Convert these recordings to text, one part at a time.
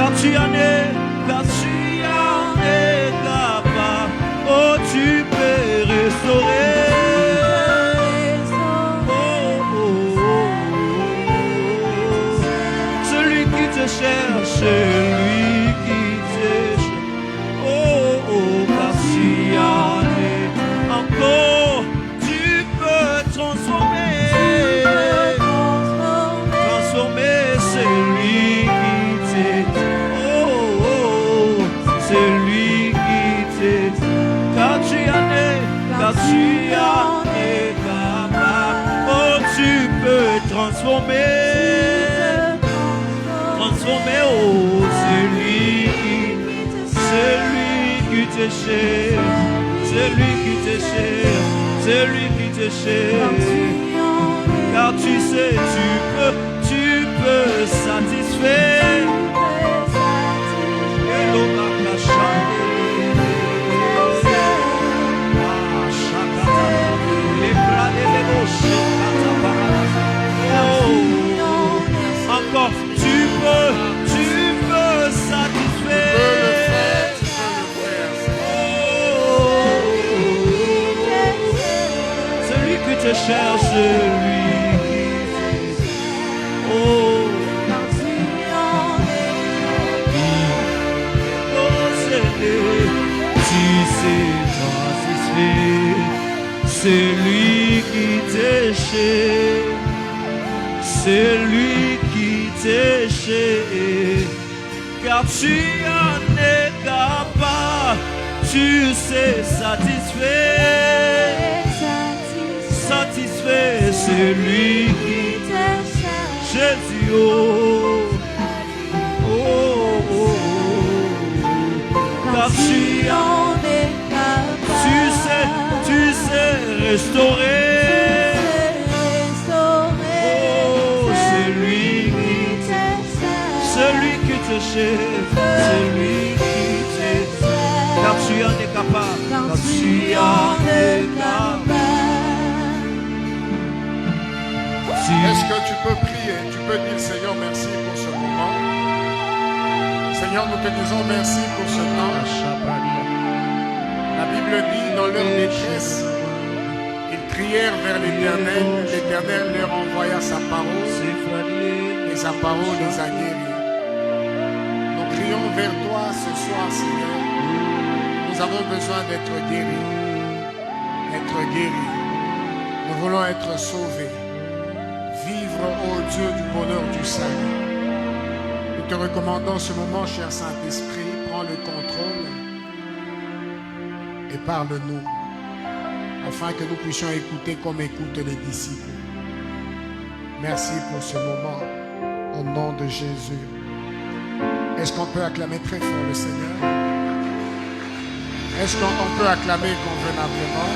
car tu en es capable. Oh, tu peux restaurer. Celui qui te cherche, celui qui te cherche. Car tu en es encore, tu peux transformer celui qui t'aide. Celui qui t'aide. Car tu en es capable. Oh, tu peux transformer. Celui qui te cherche, celui qui te cherche, car tu sais, tu peux satisfaire. Encore, tu peux satisfaire. Celui qui te cherche, lui. Tu sais satisfaire. Celui qui te cherche. Celui qui te cherche, car tu en es capable, tu sais satisfaire celui qui te cherche. Jésus, car tu en es capable, tu sais restaurer. Celui qui te cherche, celui qui t'aide, car tu en es capable, car tu en es capable. Est-ce que tu peux prier? Tu peux dire Seigneur merci pour ce moment. Seigneur, nous te disons merci pour ce temps. La Bible dit dans leur détresse, ils crièrent vers l'Éternel. L'Éternel leur envoya sa parole et sa parole les a guéris. Nous crions vers toi ce soir, Seigneur. Nous avons besoin d'être guéris. Être guéris. Nous voulons être sauvés. Vivre, ô Dieu, du bonheur du salut. Nous te recommandons ce moment, cher Saint-Esprit. Prends le contrôle et parle-nous, afin que nous puissions écouter comme écoutent les disciples. Merci pour ce moment, au nom de Jésus. Est-ce qu'on peut acclamer très fort le Seigneur? Est-ce qu'on peut acclamer convenablement?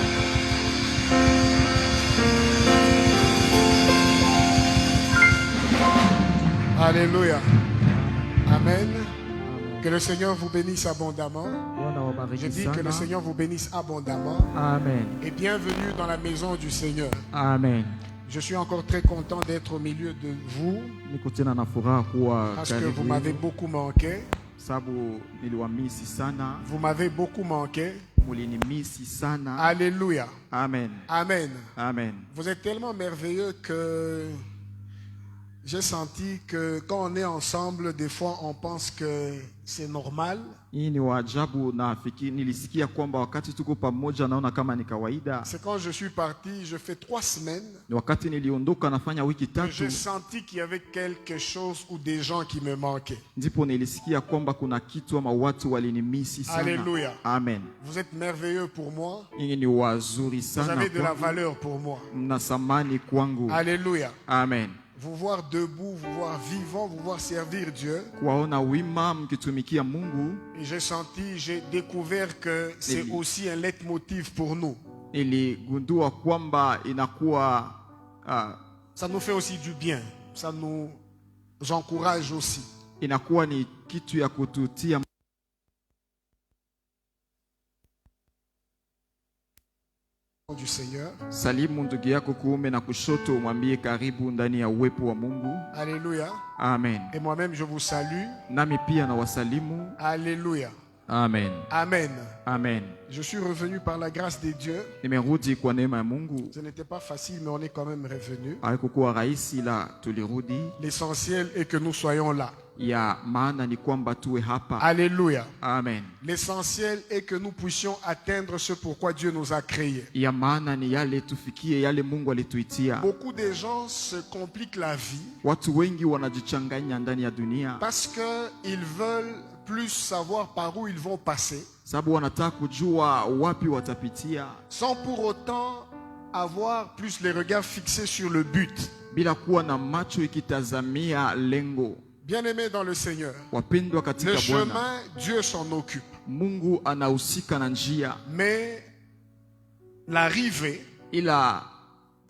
Alléluia. Amen. Que le Seigneur vous bénisse abondamment. Je dis que le Seigneur vous bénisse abondamment. Amen. Et bienvenue dans la maison du Seigneur. Amen. Je suis encore très content d'être au milieu de vous. Parce que vous m'avez beaucoup manqué. Vous m'avez beaucoup manqué. Alléluia. Amen. Amen. Amen. Vous êtes tellement merveilleux que j'ai senti que quand on est ensemble, des fois on pense que c'est normal. C'est quand je suis parti, je fais 3 semaines. J'ai senti qu'il y avait quelque chose ou des gens qui me manquaient. Alléluia. Amen. Vous êtes merveilleux pour moi. Vous avez de la valeur pour moi. Alléluia. Amen. Vous voir debout, vous voir vivant, vous voir servir Dieu. Et j'ai découvert que c'est aussi un leitmotiv pour nous. Ça nous fait aussi du bien. Ça nous encourage aussi. Du du Seigneur. Salimu ndugu yako kuume na kushoto, umwambie karibu ndani ya uwepo wa Mungu. Alléluia. Amen. Et moi-même, je vous salue. Nami pia na wasalimu. Alléluia. Amen. Amen. Amen. Je suis revenu par la grâce de Dieu. Nimerudi kwa neema ya Mungu. Ce n'était pas facile, mais on est quand même revenu. Haikuwa rahisi la tulirudi. L'essentiel est que nous soyons là. Ya maana ni kwamba tuwe hapa. Alléluia. Amen. L'essentiel est que nous puissions atteindre ce pourquoi Dieu nous a créés. Ya maana ni yale tufikie yale Mungu alituitia. Beaucoup de gens se compliquent la vie. Watu wengi wanajichanganya ndani ya dunia parce que ils veulent plus savoir par où ils vont passer. Sababu wanataka kujua wapi watapitia. Sans pour autant avoir plus les regards fixés sur le but. Bila kuwa na macho ikitazamia lengo. Bien-aimés dans le Seigneur, wapendwa katika le Bwana, chemin, Dieu s'en occupe. Mungu anahusika na njia. Mais l'arrivée, ila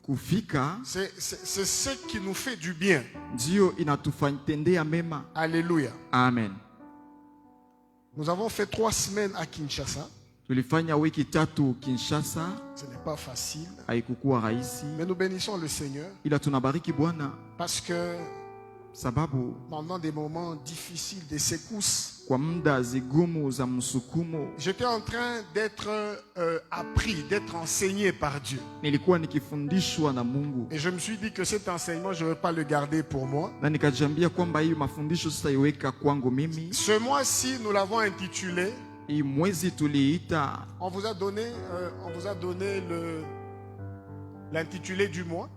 kufika, c'est ce qui nous fait du bien. Ndio inatutendea mema. Alléluia. Amen. Nous avons fait 3 semaines à Kinshasa. Tulifanya wiki 3 Kinshasa. Ce n'est pas facile. Haikuwa rahisi. Mais nous bénissons le Seigneur. Ila tunabariki Bwana. Parce que sababu pendant des moments difficiles, des secousses, kwa muda zigumu za msukumo, j'étais en train d'être appris, d'être enseigné par Dieu. Nilikuwa nikifundishwa na Mungu. Et je me suis dit que cet enseignement, je ne vais pas le garder pour moi. Na nikajiambia kwamba hii mafundisho sitaiweka kwangu mimi. Ce mois-ci, nous l'avons intitulé. Hii mwezi tuliita. On vous a donné l'intitulé du mois.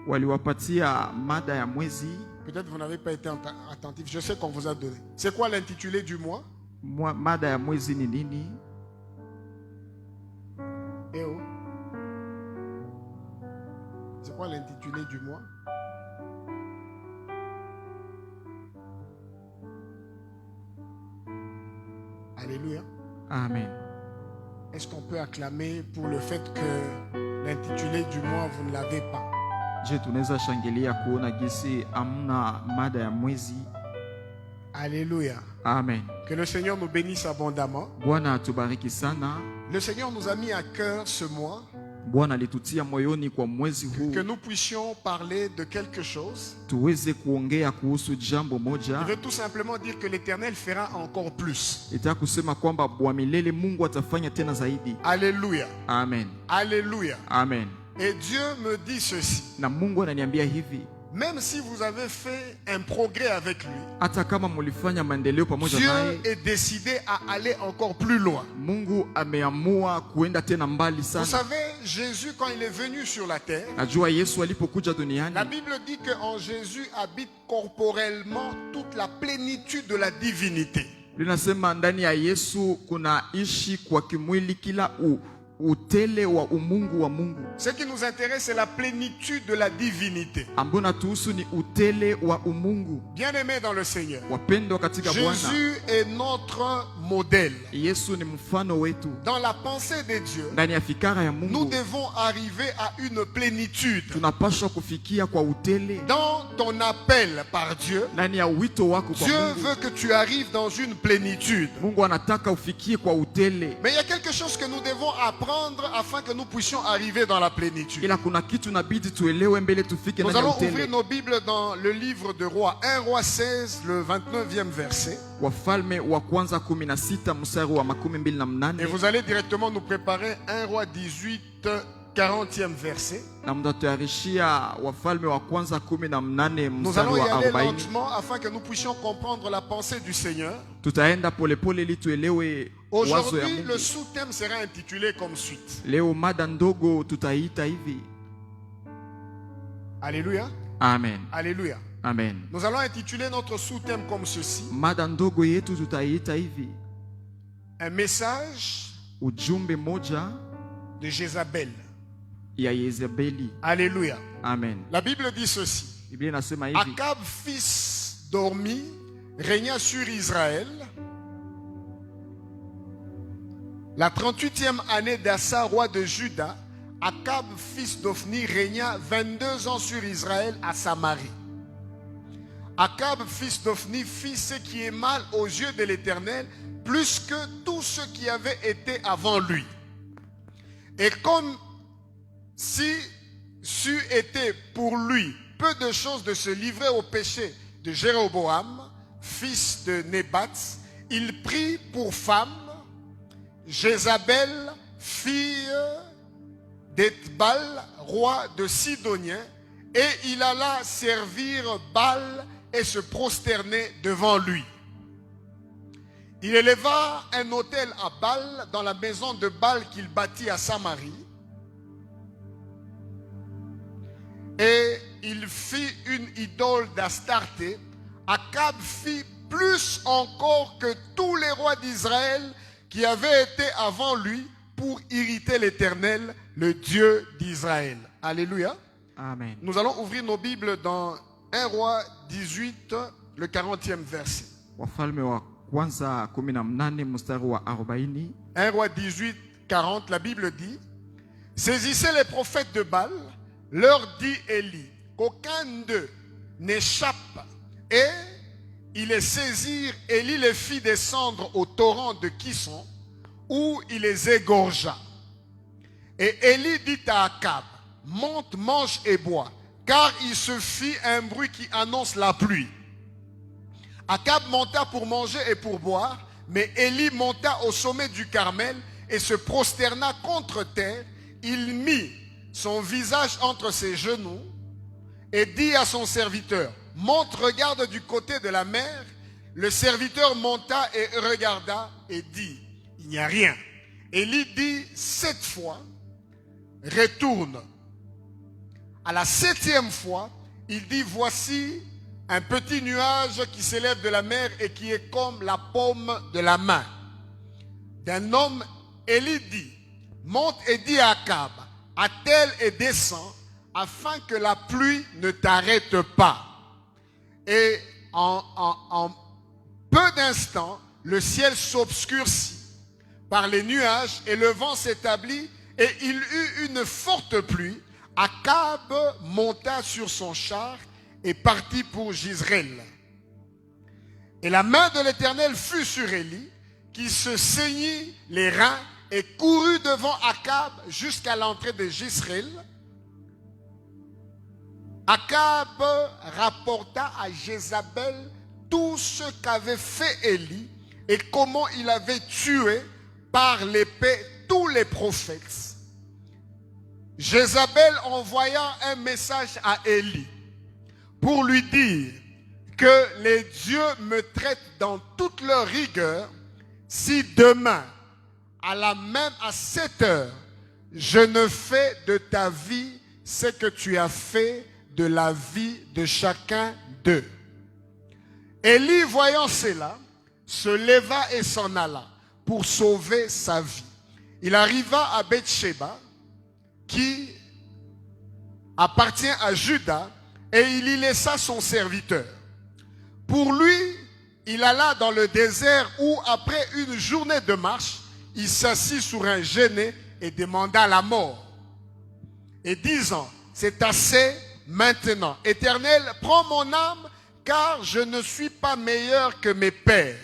Waliwapatia mada ya mwezi. Peut-être vous n'avez pas été attentif. Je sais qu'on vous a donné. C'est quoi l'intitulé du mois? Mada ya mwezi ni nini? Eh oh. C'est quoi l'intitulé du mois? Alléluia. Amen. Est-ce qu'on peut acclamer pour le fait que l'intitulé du mois, vous ne l'avez pas? Je tunaweza shangilia kuona gisi amna mada ya mwezi. Alléluia. Amen. Que le Seigneur nous bénisse abondamment. Bwana atubariki sana. Le Seigneur nous a mis à cœur ce mois. Bwana alitutia moyoni kwa mwezi huu. Que nous puissions parler de quelque chose. Tuweze kuongea kuhusu jambo moja. Je veux tout simplement dire que l'Éternel fera encore plus. Nataka kusema kwamba Bwana milele Mungu atafanya tena zaidi. Alléluia. Amen. Alléluia. Amen. Et Dieu me dit ceci. Na Mungu ananiambia hivi. Même si vous avez fait un progrès avec lui, hata kama mulifanya maendeleo pamoja naye, Dieu est décidé à aller encore plus loin. Mungu ameamua kuenda tena mbali sana. Vous savez, Jésus quand il est venu sur la terre, najua Yesu alipokuja duniani, la Bible dit qu'en Jésus habite corporellement toute la plénitude de la divinité. Linasema ndani ya Yesu kuna ishi kwa kimwili kila utele wa umungu wa Mungu. Ce qui nous intéresse, c'est la plénitude de la divinité. Ambona tuhusu ni utele wa umungu. Bien-aimés dans le Seigneur, wapendwa katika Bwana, Jésus est notre modèle. Yesu ni mfano wetu. Dans la pensée de Dieu, ndani ya fikara ya Mungu, nous devons arriver à une plénitude. Tunapaswa kufikia kwa utele. Dans ton appel par Dieu, ndani ya wito wako kwa Dieu Mungu, veut que tu arrives dans une plénitude. Mungu anataka ufikie kwa utele. Mais il y a quelque chose que nous devons apprendre afin que nous puissions arriver dans la plénitude. Ila kuna kitu nabidi tuelewe mbele tufike Nous ndani ya allons utele. ouvrir nos Bibles dans le livre de Rois, 1 Roi 16, le 29e verset. Wafalme wa kwanza 16 mstari wa 28. Et vous allez directement nous préparer 1 Roi 18, 40e verset. Na mtatayarishia Wafalme wa kwanza 18 Nous mstari allons y wa aller 40. lentement afin que nous puissions comprendre la pensée du Seigneur. Tutaenda polepole ili tuelewe wazo ya Aujourd'hui, Mungu. le sous-thème sera intitulé comme suite. Leo mada ndogo tutaita hivi. Alléluia. Amen. Alléluia. Amen. Nous allons intituler notre sous-thème comme ceci. Mada ndogo yetu tutaita hivi. Un message Ujumbe moja de Jézabel. ya Yezebeli. Alléluia. Amen. La Bible dit ceci. Biblia inasema hivi. Akab, fils d'Ormi, régna sur Israël. La 38e année d'Assa, roi de Juda, Akab, fils d'Ophni, régna 22 ans sur Israël à Samarie. Akab, fils d'Ophni, fit ce qui est mal aux yeux de l'Éternel, plus que tous ceux qui avaient été avant lui. Et comme si c'eût été pour lui peu de choses de se livrer au péché de Jéroboam, fils de Nébat, il prit pour femme Jézabel, fille d'Ethbal, roi de Sidonien, et il alla servir Baal et se prosterner devant lui. Il éleva un autel à Baal dans la maison de Baal qu'il bâtit à Samarie. Et il fit une idole d'Astarté. Akab fit plus encore que tous les rois d'Israël qui avaient été avant lui pour irriter l'Éternel, le Dieu d'Israël. Alléluia. Amen. Nous allons ouvrir nos Bibles dans 1 roi 18, le 40e verset. Wafalme wa kwanza 18 mstari wa 40. 1 roi 18, 40, la Bible dit: saisissez les prophètes de Baal, leur dit Élie, qu'aucun d'eux n'échappe. Et il les saisirent, Élie les fit descendre au torrent de Kison, où il les égorgea. Et Élie dit à Akab: monte, mange et bois, car il se fit un bruit qui annonce la pluie. Akab monta pour manger et pour boire, mais Élie monta au sommet du Carmel et se prosterna contre terre. Il mit son visage entre ses genoux et dit à son serviteur: monte, regarde du côté de la mer. Le serviteur monta et regarda et dit: il n'y a rien. Élie dit 7 fois: retourne. À la 7e fois, il dit: voici un petit nuage qui s'élève de la mer et qui est comme la paume de la main d'un homme. Élie dit: monte et dis à Akab: attelle et descends, afin que la pluie ne t'arrête pas. Et en peu d'instants, le ciel s'obscurcit par les nuages et le vent s'établit et il eut une forte pluie. Akab monta sur son char et partit pour Jizreel. Et la main de l'Éternel fut sur Élie, qui se saignit les reins et courut devant Akab jusqu'à l'entrée de Jizreel. Akab rapporta à Jézabel tout ce qu'avait fait Élie et comment il avait tué par l'épée tous les prophètes. Jézabel envoya un message à Élie pour lui dire que les dieux me traitent dans toute leur rigueur si demain, à 7 heures, je ne fais de ta vie ce que tu as fait de la vie de chacun d'eux. Élie, voyant cela, se leva et s'en alla pour sauver sa vie. Il arriva à Beth-Sheba, qui appartient à Juda, et il y laissa son serviteur. Pour lui, il alla dans le désert où, après une journée de marche, il s'assit sur un genêt et demanda la mort. Et disant: c'est assez maintenant. Éternel, prends mon âme, car je ne suis pas meilleur que mes pères.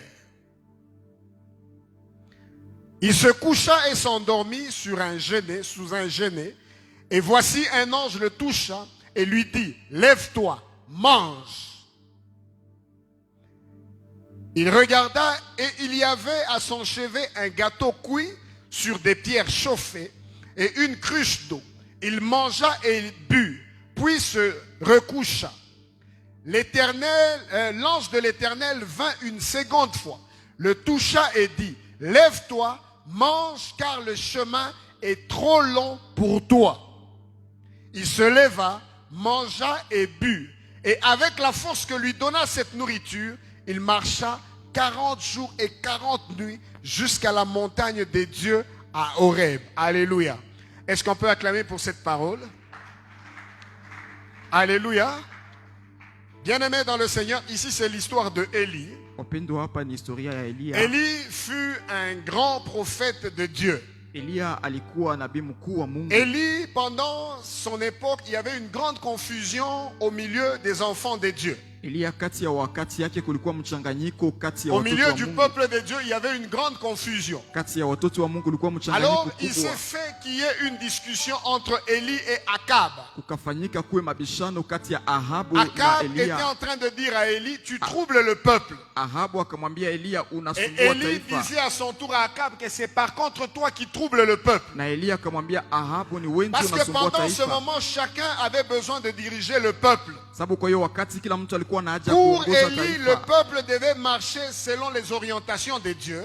Il se coucha et s'endormit sur un genêt, sous un genêt, et voici un ange le toucha et lui dit: lève-toi, mange. Il regarda et il y avait à son chevet un gâteau cuit sur des pierres chauffées et une cruche d'eau. Il mangea et il but, puis se recoucha. L'ange de l'Éternel vint une seconde fois, le toucha et dit: lève-toi, mange, car le chemin est trop long pour toi. Il se leva, mangea et but. Et avec la force que lui donna cette nourriture, il marcha 40 jours et 40 nuits jusqu'à la montagne des dieux à Horeb. Alléluia. Est-ce qu'on peut acclamer pour cette parole? Alléluia. Bien-aimés dans le Seigneur, ici c'est l'histoire de Élie. Élie fut un grand prophète de Dieu. Élie, pendant son époque, il y avait une grande confusion au milieu des enfants de Dieu. Eliya kati ya wakati yake kulikuwa mchanganyiko kati ya Au watoto milieu wa du Mungu. peuple de Dieu, il y avait une grande confusion. Kati ya watoto wa Mungu kulikuwa mchanganyiko Alors, il kubwa. s'est fait qu'il y ait une discussion entre Élie et Akab. Kukafanyika kuwe mabishano kati ya Ahabu Akab na était Eliya. en train de dire à Élie, tu troubles le peuple. Ahabu akamwambia Eliya, Et unasumbua Élie taifa. disait à son tour à Akab que c'est par contre toi qui troubles le peuple. Na Eliya akamwambia Ahabu, ni wewe Parce ndio que unasumbua pendant ce taifa. moment, chacun avait besoin de diriger le peuple. Sababu kwa hiyo wakati kila mtu alikuwa na haja Pour kuongoza Élie, le taifa. peuple devait marcher selon les orientations de Dieu.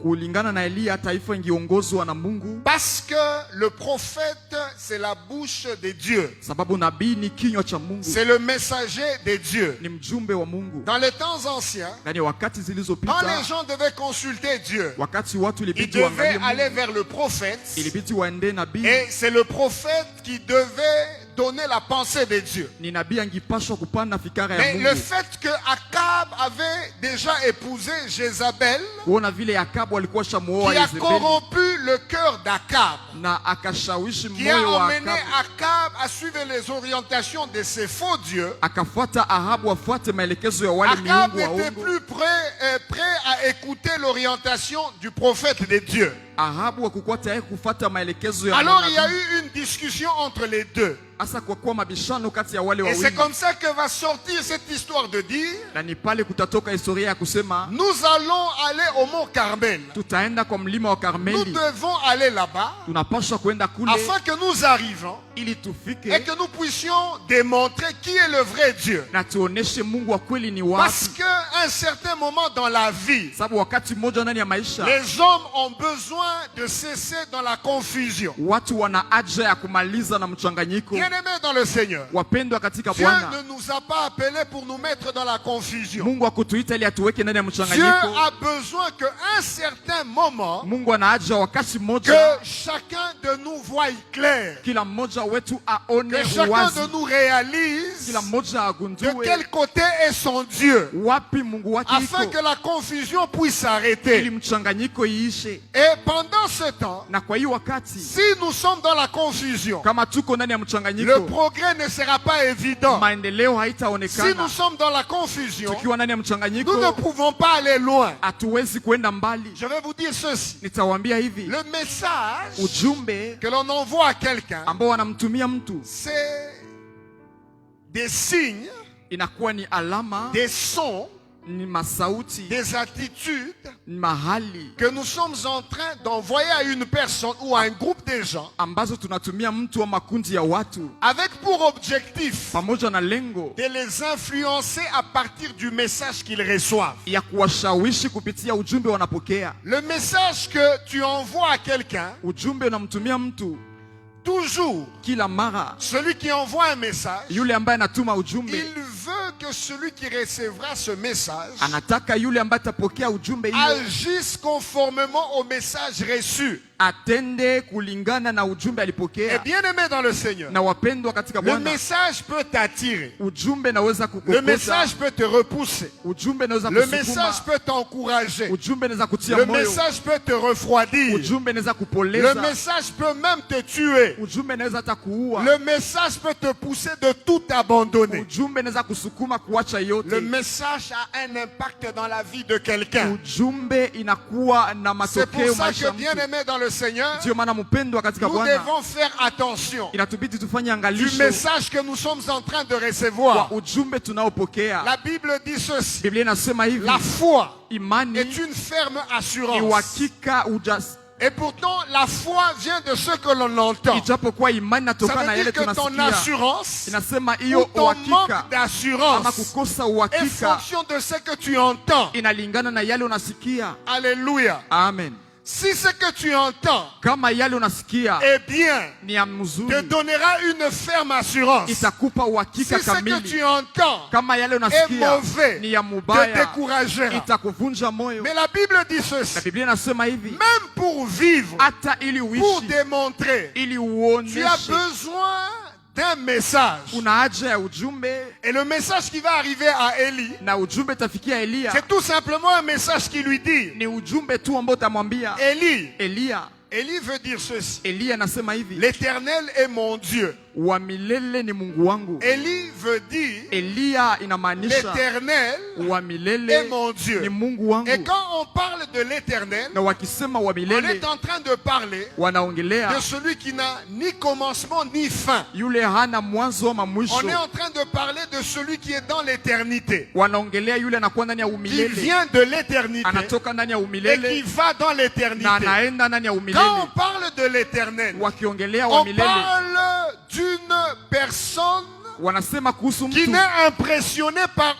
Kulingana na Eliya taifa ingeongozwa na Mungu. Parce que le prophète, c'est la bouche de Dieu. Sababu nabii ni kinywa cha Mungu. C'est le messager de Dieu. Ni mjumbe wa Mungu. Dans les temps anciens, Yaani wakati quand zilizopita, les gens devaient consulter Dieu, wakati watu ils ilibidi devaient waangalie aller Mungu, vers le prophète. ilibidi waende nabii. Et c'est le prophète qui devait donner la pensée de Dieu. Ni nabii angipashwa kupana fikara ya Mais Mungu. le fait que Akab avait déjà épousé Jézabel, Kuona vile Akabu alikuwa shamuoa qui a Yezebeli corrompu le cœur d'Akab, na akashawishi qui a moyo wa emmené Akabu, Akab à suivre les orientations de ses faux dieux. akafuata Ahabu afuate maelekezo ya wale Akab miungu wa n'était uongo. plus prêt à écouter l'orientation du prophète de Dieu. Ahabu hakukuwa tayari kufuata maelekezo ya Alors il y a manabii. eu une discussion entre les deux. Hasa kwa kuwa mabishano kati ya wale Et c'est wawili, comme ça que va sortir cette histoire de dire, na ni pale kutatoka historia ya kusema nous allons aller au mont Carmel. tutaenda kwa mlima wa Nous Karmeli, devons aller là-bas tunapaswa kwenda kule afin que nous arrivions ili et tufike que nous puissions démontrer qui est le vrai Dieu. na tuoneshe Mungu wa kweli ni Parce wapi. qu'à un certain moment dans la vie, Sababu wakati mmoja ndani ya maisha les hommes ont besoin de cesser dans la confusion. watu wana haja ya kumaliza na mchanganyiko. Bien-aimés dans le Seigneur, Wapendwa katika Dieu Bwana, ne nous a pas appelés pour nous mettre dans la confusion. Mungu akutuita ili atuweke ndani ya Dieu mchanganyiko. a besoin qu'à un certain moment, Mungu ana haja wakati que mmoja chacun de nous voie clair, kila mmoja wetu aone que chacun wazi, de nous réalise kila mmoja de agundue quel côté est son Dieu, wapi Mungu wake afin iko, que la confusion puisse ili s'arrêter. mchanganyiko iishe. Et pendant ce temps, Na kwa hiyo wakati si nous sommes dans la confusion, kama tuko ndani ya le mchanganyiko, progrès ne sera pas évident. maendeleo Si haitaonekana. nous sommes dans la confusion, Tukiwa ndani ya nous ne mchanganyiko, pouvons pas aller loin. hatuwezi kuenda mbali. Je vais vous dire ceci. Nitawaambia hivi, Le message ujumbe que l'on envoie à quelqu'un, ambao wanamtumia mtu c'est des signes, inakuwa ni alama, des sons, ni masauti, des attitudes ni mahali que nous sommes en train d'envoyer à une personne ou à un groupe de gens ambazo tunatumia mtu wa makundi ya watu avec pour objectif pamoja na lengo de les influencer à partir du message qu'ils reçoivent. ya kuwashawishi kupitia ujumbe wanapokea. Le message que tu envoies à quelqu'un, Ujumbe unamtumia mtu toujours, kila mara, celui qui envoie un message, yule ambaye anatuma ujumbe il veut que celui qui recevra ce message anataka yule ambaye atapokea ujumbe hiyo agisse conformément au message reçu. atende kulingana na ujumbe Et alipokea. bien aimé dans le Seigneur, Na wapendwa katika le Bwana, message peut t'attirer, ujumbe naweza le kukukosa, message peut te repousser, ujumbe naweza le kusukuma, message peut t'encourager, ujumbe naweza kutia le moyo, message peut te refroidir, ujumbe naweza le kupoleza, message peut même te tuer, ujumbe naweza hata kuua, le message peut te pousser de tout abandonner. ujumbe naweza kusukuma kuacha Le yote. message a un impact dans la vie de quelqu'un. Ujumbe inakuwa na C'est pour matokeo ça maisha que ya bien mtu. aimé dans le Seigneur, Ndio maana mpendwa katika nous Bwana, devons faire attention inatubidi tufanye du angalisho message que nous sommes en train de kwa recevoir. ujumbe tunaopokea. La Bible dit ceci: Biblia inasema hivi, la foi imani est une ferme ni assurance. uhakika, Et pourtant, la foi vient de ce que l'on entend. ijapokuwa imani Ça inatokana na veut yale dire que ton tunasikia. assurance Inasema ou hiyo ton uhakika manque ama d'assurance kukosa est uhakika fonction de ce que tu entends. inalingana na yale unasikia. Alléluia. Amen. Si ce que tu entends Kama yale unasikia est bien, ni ya te mzuri, donnera une ferme assurance. itakupa Si uhakika ce que kamili. tu entends Kama yale est unasikia mauvais, ni ya te mubaya, découragera. itakuvunja moyo. Mais la Bible dit Na ceci: Biblia inasema hivi, même pour vivre, hata ili pour uishi, démontrer, ili tu as uoneshe, besoin d'un message. una haja ya ujumbe, Et le message qui va arriver à Élie, na ujumbe tafikia Eliya. c'est tout simplement un message qui lui dit: Ni ujumbe tu ambao utamwambia Élie. Eliya. Élie veut dire ceci: Eliya anasema hivi, l'Éternel est mon Dieu. wa milele ni Mungu wangu. Élie veut dire Elia inamaanisha l'Éternel wa est milele mon Dieu. ni Mungu wangu. Et quand on parle de l'Éternel, Na wakisema wa on milele est en train de parler wanaongelea de celui qui n'a ni commencement ni fin. yule hana mwanzo ama mwisho. On est en train de parler de celui qui est dans l'éternité, Wanaongelea yule anakuwa ndani ya qui umilele, vient de l'éternité anatoka ndani ya et qui umilele va dans na l'éternité. anaenda ndani ya Quand on umilele. parle de l'éternel, Wakiongelea wa on milele parle d'une personne wanasema kuhusu qui mtu n'est impressionné par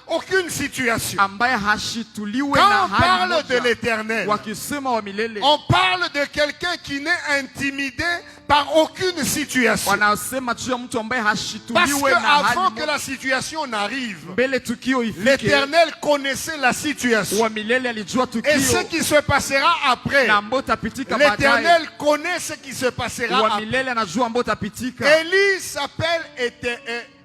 aucune situation. ambaye hashituliwe Quand na on hali parle de moja. l'éternel, Wakisema wa milele on parle de quelqu'un qui n'est intimidé par aucune situation. wanasema juu ya mtu ambaye Parce hashituliwe que na hali avant que moja. la situation n'arrive, Mbele tukio ifike, l'éternel connaissait la situation. wa milele alijua Et ce tukio qui se passera après, na ambayo tapitika baadaye. l'éternel connaît ce qui se passera Wa après. milele anajua ambayo tapitika. Élie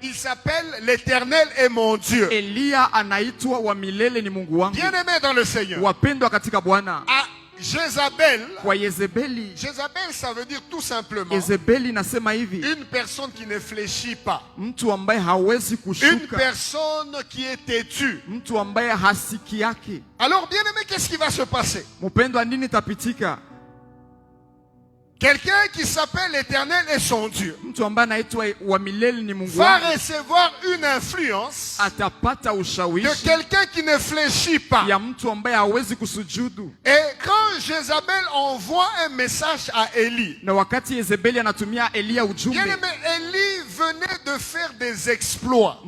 il s'appelle l'Éternel est mon Dieu. Elia anaitwa wa milele ni Mungu wangu. Bien-aimé dans le Seigneur. Wapendwa katika Bwana. À Jézabel, Kwa Yezebeli, Jézabel ça veut dire tout simplement Yezebeli nasema hivi, une personne qui ne fléchit pas, mtu ambaye hawezi une kushuka, personne qui est têtue. mtu ambaye hasiki yake. Alors bien-aimé, qu'est-ce qui va se passer? Mpendwa, nini tapitika? Quelqu'un qui s'appelle l'Éternel est son Dieu Mtu ambaye anaitwa wa milele ni Mungu va wangu recevoir une influence atapata de ushawishi quelqu'un qui ne fléchit pas. ya mtu ambaye hawezi kusujudu. Et quand Jézabel envoie un message à Élie, Na wakati Yezebeli anatumia Elia ujumbe, bien-aimé, Élie venait de faire des exploits.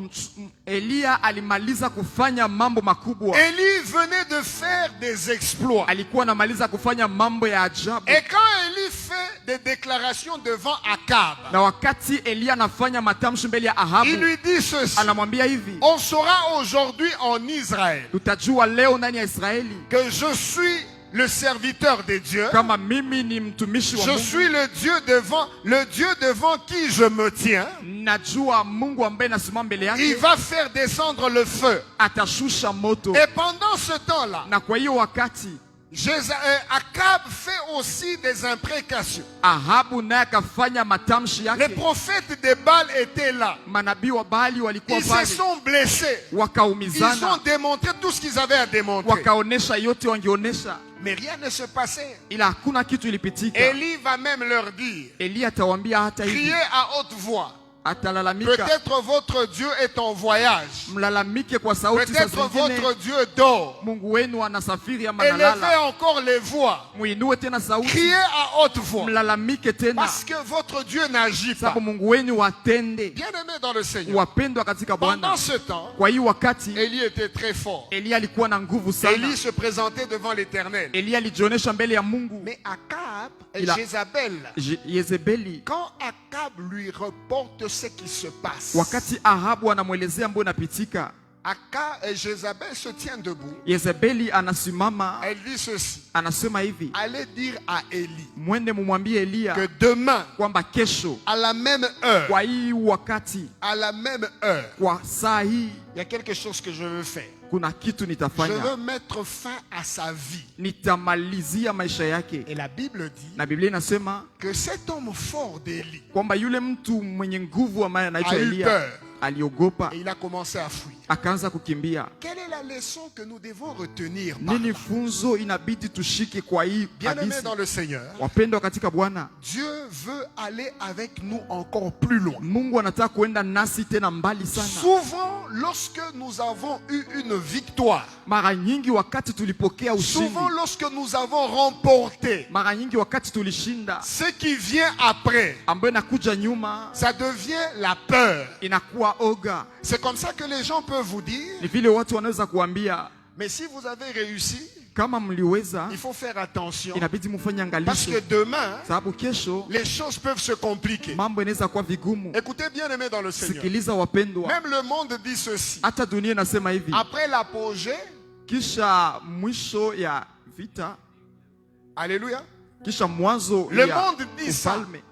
Elia alimaliza kufanya mambo makubwa. Élie venait de faire des exploits. Alikuwa anamaliza kufanya mambo ya ajabu. Et quand Élie fait des déclarations devant Akab, Na wakati Elia anafanya matamshi mbele ya il Ahabu, lui dit ceci: anamwambia hivi, on saura aujourd'hui en Israël tutajua leo ndani ya Israeli que je suis le serviteur de Dieu, kama mimi ni mtumishi wa je Mungu. suis le Dieu devant qui je me tiens. Najua Mungu ambaye nasimama mbele Il yake va faire descendre le feu. atashusha moto. Et pendant ce temps-là, Na kwa hiyo wakati Akab fait aussi des imprécations. Ahabu naye akafanya matamshi Les yake. prophètes de Baal étaient là. Manabii wa Baali walikuwa Ils se pale, sont blessés. Ils ont wakaumizana, démontré tout ce qu'ils avaient à démontrer. wakaonesha yote wangeonesha, Mais rien ne se passait. ila hakuna kitu ilipitika. Élie va même leur dire, Elia atawaambia hata hivi, criez à haute voix. atalalamika, Peut-être votre Dieu est en voyage. mlalamike kwa sauti. Saa Peut-être zingine votre Dieu dort. Mungu wenu anasafiri ama Élevez analala, encore les voix. muinue tena sauti, Criez à haute voix. mlalamike tena, Parce que votre Dieu n'agit pas. sababu Mungu wenu watende. Bien-aimé dans le Seigneur. Wapendwa katika Bwana, Pendant ce temps, kwa hii wakati Élie était très fort. Elia alikuwa na nguvu sana. Élie se présentait devant l'Éternel. Elia alijionyesha mbele ya Mungu. Mais Akab et Il a- Jézabel, Yezebeli, quand Akab lui reporte ce qui se passe, wakati Ahabu anamwelezea ambayo inapitika, Akab et Jézabel se tiennent debout. Yezebeli anasimama, Elle dit ceci: anasema hivi, allez dire à Élie mwende mumwambie Elia que demain, kwamba kesho à la même heure, kwa hii wakati, à la même heure, kwa saa hii, il y a quelque chose que je veux faire. kuna kitu Je nitafanya, veux mettre fin à sa vie. nitamalizia maisha yake. Et la Bible dit Na Biblia inasema que cet homme fort d'Élie, kwamba yule mtu mwenye nguvu ambaye anaitwa a eu Elia peur aliogopa, et il a commencé à fuir. akaanza kukimbia. Quelle est la leçon que nous devons retenir par Nini là? funzo inabidi tushike kwa hii Bien-aimés hadithi? dans le Seigneur, Wapendwa katika Bwana, Dieu veut aller avec nous encore plus loin. Mungu anataka kuenda nasi tena mbali sana. Souvent, lorsque nous avons eu une victoire, Mara nyingi wakati tulipokea ushindi, souvent lorsque nous avons remporté, mara nyingi wakati tulishinda, ce qui vient après, ambayo inakuja nyuma ça devient la peur. inakuwa oga. C'est comme ça que les gens peuvent vous dire, Ni vile watu wanaweza kuambia, mais si vous avez réussi, kama mliweza, il faut faire attention. inabidi mfanye Parce que angalisho, demain, sababu kesho les choses peuvent se compliquer. mambo inaweza kuwa vigumu. Écoutez bien aimés dans le Seigneur. Sikiliza wapendwa, Même le monde dit ceci. hata dunia inasema hivi, Après l'apogée, kisha mwisho ya vita, alléluia, kisha mwanzo le ya monde dit ça. ufalme.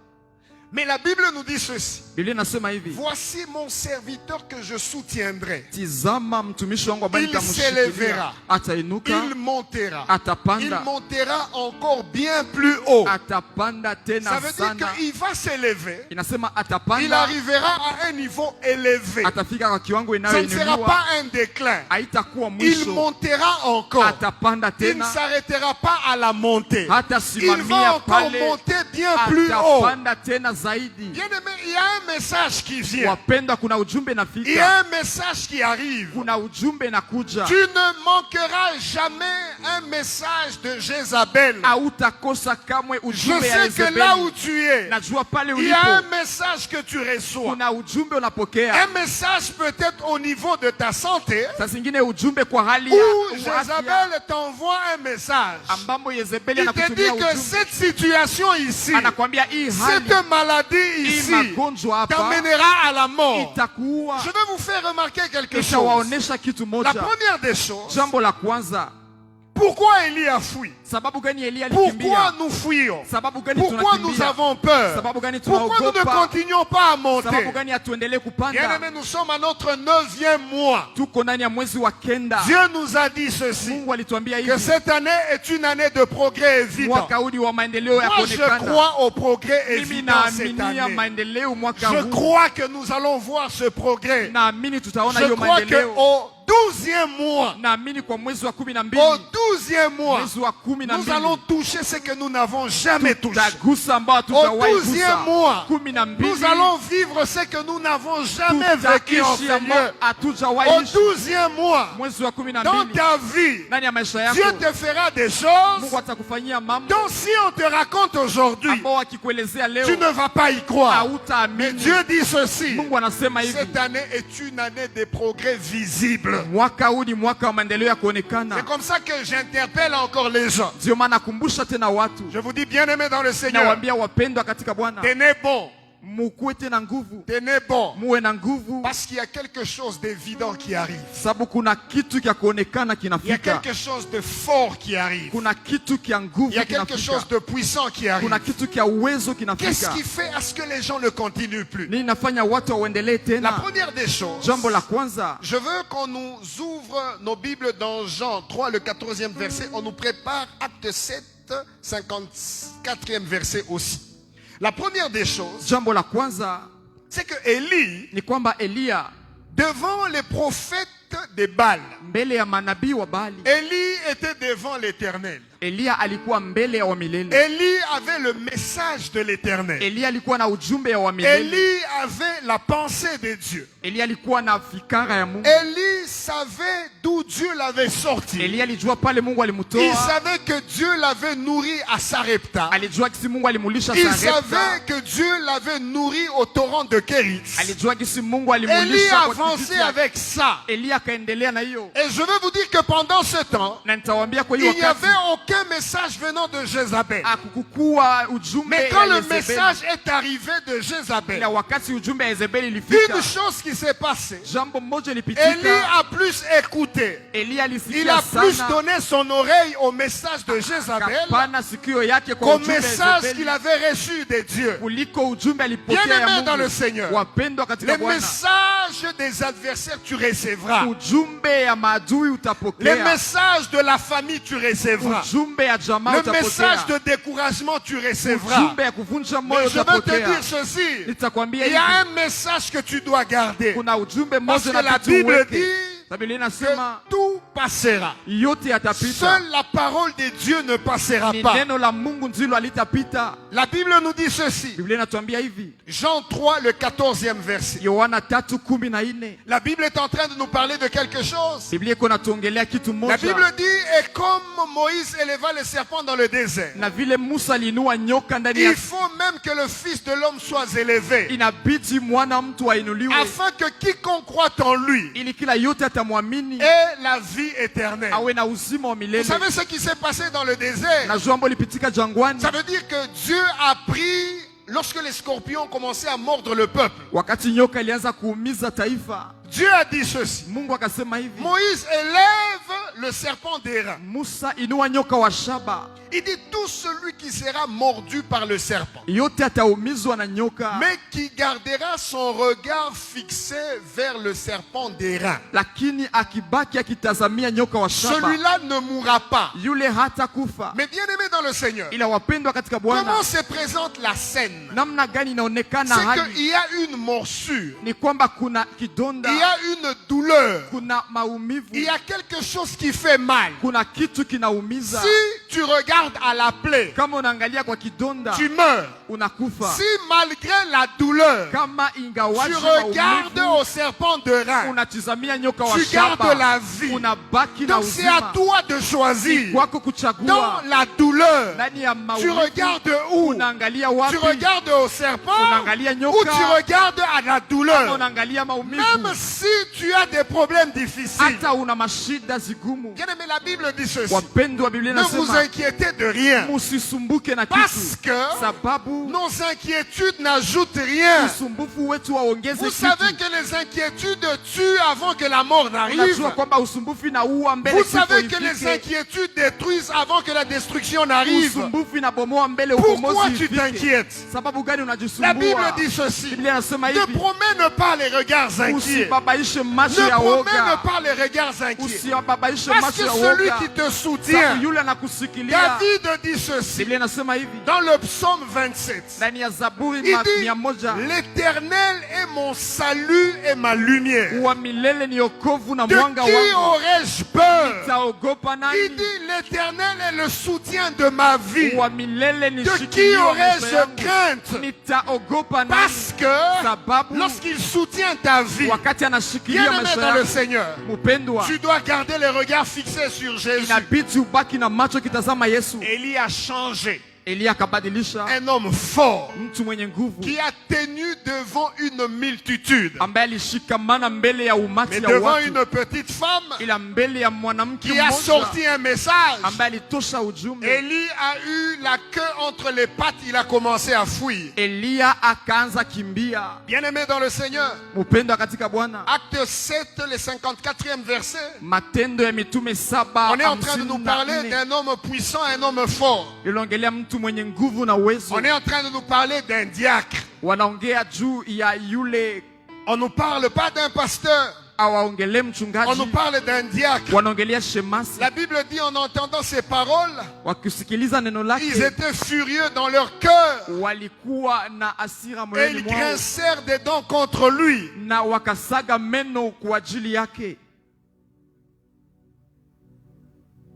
Mais la Bible nous dit ceci. Biblia inasema hivi, Voici mon serviteur que je soutiendrai. tizama mtumishi wangu ambaye Il nitamshikilia, s'élèvera. atainuka, Il montera. Il atapanda, montera encore bien plus haut. atapanda Ça tena veut dire sana. qu'il va s'élever. Inasema Il atapanda, arrivera à un niveau élevé. atafika kwa kiwango Ça ne sera inayoinuliwa, pas un déclin. haitakuwa Il mwisho, montera encore. atapanda Il ne tena, s'arrêtera pas à la montée. hata Il va simamia encore pale, monter bien plus haut. atapanda tena zaidi. Bien aimé, il y a un message qui vient. Wapendwa, kuna ujumbe Il y a nafika, un message qui arrive. kuna ujumbe nakuja. Tu ne manqueras jamais un message de Jézabel. Hautakosa kamwe Je ujumbe ya sais que là où Yezebeli. tu es, Najua pale il y a un ulipo message que tu reçois. kuna ujumbe unapokea. Un message peut-être au niveau de ta santé, Saa zingine ujumbe kwa hali où ya afya, Jézabel t'envoie un message. ambamo Yezebeli Il te dit anakutumia que ujumbe, cette situation ici, anakwambia hii hali, cette maladie hii ici, magonjwa hapa t'amènera à la mort. itakuua. Je vais vous faire remarquer quelque chose. Itawaonesha kitu La moja. première des choses, Jambo la kwanza, pourquoi Élie a fui? sababu gani Elia Pourquoi alikimbia? nous fuyons? Sababu gani Pourquoi nous tunakimbia? avons peur? Sababu gani Pourquoi nous ne tunaogopa? continuons pas à monter? Sababu gani hatuendelee kupanda? Bien-aimés, nous sommes à notre 9e mois. Tuko ndani ya mwezi wa kenda. Dieu nous a dit ceci, Mungu alituambia que hivi, cette année est une année de progrès évident. mwaka huu ni wa maendeleo ya Moi, je kuonekana. crois au progrès Mimi évident cette naaminia année. maendeleo mwaka Je huu. crois que nous allons voir ce progrès. Naamini tutaona Je hiyo crois maendeleo. qu'au 12e mois, Naamini kwa mwezi wa 12, au 12e mois, mwezi wa nous allons 12 toucher ce que nous n'avons jamais touché. tutagusa ambao Au hatujawahi 12e mois, gusa. 12 nous allons vivre ce que nous n'avons jamais vécu en tutaishi ce ambao lieu. hatujawahi Au ishi. 12e mois, Mwezi wa 12 dans ta vie, ndani ya maisha Dieu yako te fera des choses Mungu atakufanyia mambo dont si on te raconte aujourd'hui, ambao akikuelezea leo tu ne vas pas y croire. Mais hautaamini. Dieu dit ceci, Mungu anasema hivi, cette année est une année de progrès visible. mwaka huu ni mwaka wa maendeleo ya kuonekana. C'est comme ça que j'interpelle encore les gens. Ndio maana nakumbusha tena watu, Je vous dis, bien-aimés dans le Seigneur, nawaambia wapendwa katika Bwana, tenez bon, mukuwe tena nguvu, tenez bon, muwe na nguvu, parce qu'il y a quelque chose d'évident qui arrive. sababu kuna kitu kya kuonekana Il y a kinafika, quelque chose de fort qui arrive. kuna kitu kya Il nguvu y a quelque chose kinafika, de puissant qui arrive. kuna kitu kya uwezo Qu'est-ce kinafika. qui fait à ce que les gens ne continuent plus? Nini nafanya watu waendelee La tena? première des choses, Jambo la kwanza, je veux qu'on nous ouvre nos Bibles dans Jean 3, le 14e verset. On nous prépare Acte 7, 54e verset aussi. La première des choses, jambo la kwanza c'est que Élie, ni kwamba Eliya devant les prophètes de Baal, mbele ya manabii wa Baali, Élie était devant l'Éternel. Eliya alikuwa mbele ya wamilele. Élie avait le message de l'Éternel. Eliya alikuwa na ujumbe ya wamilele. Élie avait la pensée de Dieu. Eliya alikuwa na fikara ya Mungu. Élie savait d'où Dieu l'avait sorti. Eliya alijua pale Mungu Il alimutoa. savait que Dieu l'avait nourri à Sarepta. Alijua kisi Mungu alimulisha Il Sarepta. savait que Dieu l'avait nourri au torrent de Kéritz. Alijua kisi Mungu Élie alimulisha kwa avançait kijiti ya- avec ça. Eliya akaendelea na hiyo. Et je veux vous dire que pendant ce temps, Na nitawaambia kwa il hiyo n'y wakati avait aucun message venant de Jézabel. akukukua ujumbe Mais ya quand le Yezebeli. message est arrivé de Jézabel, Na wakati ujumbe ya Yezebeli ilifika, une chose qui s'est passée, jambo moja Élie ilipitika. a plus écouté. Eliya Il alisikia a plus sana, donné son oreille au message de Jézabel akapana sikio yake kwa qu'au ujumbe ya message Yezebeli qu'il avait reçu de Dieu. kuliko ujumbe alipokea ya Bien-aimés dans le Mungu. Seigneur, Wapendwa katika les Bwana, messages des adversaires, tu recevras. ujumbe ya maadui Les utapokea. messages de la famille, tu recevras. Ujumbe ya jamaa Le message utapokea. de découragement, tu recevras. Ujumbe ya kuvunja Mais moyo je veux te utapokea. dire ceci. Nitakwambia Il y a un hivi, message que tu dois garder. kuna ujumbe Parce mmoja que la na kitu Bible uweke. dit Biblia que inasema tout passera. yote yatapita, Seule la parole de Dieu ne passera ni pas. neno la Mungu ndilo alitapita. La Bible nous dit ceci. Biblia inatuambia hivi, Jean 3, le 14e verset. Yohana 3:14. La Bible est en train de nous parler de quelque chose. Biblia iko natuongelea kitu La moja, Bible dit, et comme Moïse éleva le serpent dans le désert, na vile Musa alinua nyoka ndani ya, il faut même que le Fils de l'homme soit élevé, inabidi mwana mtu ainuliwe, afin que quiconque croit en lui ili kila yote atamwamini ait la vie éternelle. awe na uzima wa Vous milele. savez ce qui s'est passé dans le désert? Na jambo lipitika jangwani, Ça veut dire que Dieu a pris, lorsque les scorpions commençaient à mordre le peuple, wakati nyoka ilianza kuumiza taifa, Dieu a dit ceci. Mungu akasema hivi, Moïse élève le serpent d'airain. Musa, inua nyoka wa shaba. Il dit tout celui qui sera mordu par le serpent, Yote ataumizwa na nyoka. mais qui gardera son regard fixé vers le serpent d'airain. Lakini akibaki akitazamia nyoka wa shaba, Celui-là ne mourra pas. yule hata kufa. Mais bien aimé dans le Seigneur, Ila wapendwa katika Bwana, comment se présente la scène? namna gani inaonekana C'est hali? qu'il y a une morsure, Ni kwamba kuna kidonda, il y a une douleur, kuna maumivu, il y a quelque chose qui fait mal. kuna kitu kinaumiza. Si tu regardes à la plaie, Kama unaangalia kwa kidonda, tu meurs. unakufa. Si malgré la douleur, Kama ingawaji tu regardes maumivu, au serpent d'airain, unatizamia nyoka wa tu gardes shaba, la vie. unabaki na Donc c'est à uzima. toi de choisir. Kwako Dans kuchagua la douleur, ndani ya tu maumivu, regardes où? unaangalia Tu wapi? regardes au serpent Unaangalia ou nyoka, tu regardes à la kama douleur? unaangalia maumivu, Même si tu as des problèmes difficiles. hata una mashida zigumu. Bien aimé, la Bible dit ceci. Wapendwa, Biblia Ne vous inasema inquiétez de rien. musisumbuke na Parce kitu, que sababu nos inquiétudes n'ajoutent rien. usumbufu wetu waongeze Vous savez kitu. que les inquiétudes tuent avant que la mort n'arrive. Unajua kwamba usumbufu inaua mbele Vous kifo savez que les ifike. inquiétudes détruisent avant que la destruction n'arrive. Usumbufu inabomoa mbele Pourquoi ukombozi tu ifike. t'inquiètes? Sababu gani La unajisumbua? Bible dit ceci. Biblia inasema Ne hivi, promène pas les regards inquiets. usibabaishe macho Ne ya promène woga, pas les regards inquiets. usibabaishe Parce macho que ya celui woga, qui te sababu soutient, yule anakusikilia. David dit ceci Biblia inasema hivi dans le psaume 27. ndani ya Zaburi Il dit, 100, l'Éternel est mon salut et ma lumière. wa milele ni wokovu na De mwanga qui wangu, aurais-je peur? nitaogopa Il nani? dit, l'Éternel est le soutien de ma vie. Wa milele ni De qui shikilio la maisha aurais-je yangu, crainte? nitaogopa nani? Parce que Sababu lorsqu'il soutient ta vie, wakati anashikilia bien aimé maisha dans le yangu, Seigneur, mpendwa, tu dois garder les regards fixés sur Jésus. inabidi ubaki na macho kitazama Yesu. Élie a changé. Eliya akabadilisha, Un homme fort mtu mwenye nguvu qui a tenu devant une multitude, ambaye alishikamana mbele ya umati mais ya devant watu, une petite femme ila mbele ya mwanamke qui a mmoja sorti un message. ambaye alitosha ujumbe. Élie a eu la queue entre les pattes, il a commencé à fuir. Eliya akaanza kimbia. Bien-aimé dans le Seigneur, Mpendwa katika Bwana, acte 7, le 54e verset, Matendo ya Mitume 7 on est en train de nous parler d'un homme puissant, un homme fort. ilongelea mtu mwenye nguvu na uwezo. On est en train de nous parler d'un diacre. Wanaongea juu ya yule, On ne nous parle pas d'un pasteur, awaongelee on nous mchungaji, parle d'un diacre. wanaongelea shemasi. La Bible dit en entendant ces paroles, Wakisikiliza neno ils lake étaient furieux dans leur cœur walikuwa na hasira et moyoni ils mwao grincèrent des dents contre lui. na wakasaga meno kwa ajili yake.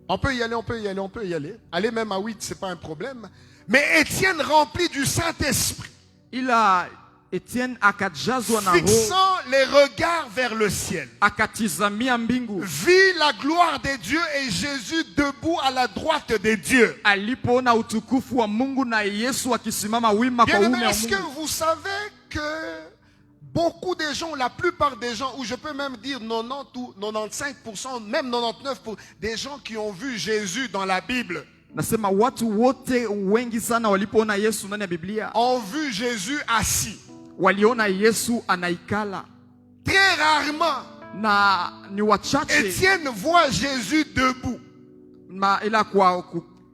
On peut y aller, on peut y aller, on peut y aller. Aller même à 8, c'est pas un problème. Mais Étienne, rempli du Saint-Esprit, Ila Etienne akajazwa na roho, fixant les regards vers le ciel, akatizamia mbingu. vit la gloire de Dieu et Jésus debout à la droite de Dieu. Alipoona utukufu wa Mungu na Yesu akisimama wima kwa Bien uume aimé, wa est-ce que Mungu. vous savez que beaucoup de gens, la plupart des gens, ou je peux même dire 90 ou 95%, même 99%, des gens qui ont vu Jésus dans la Bible, Nasema watu wote wengi sana walipoona Yesu ndani ya Biblia, ont vu Jésus assis. waliona Yesu anaikala, Très rarement, na ni wachache Étienne voit Jésus debout. ila kwa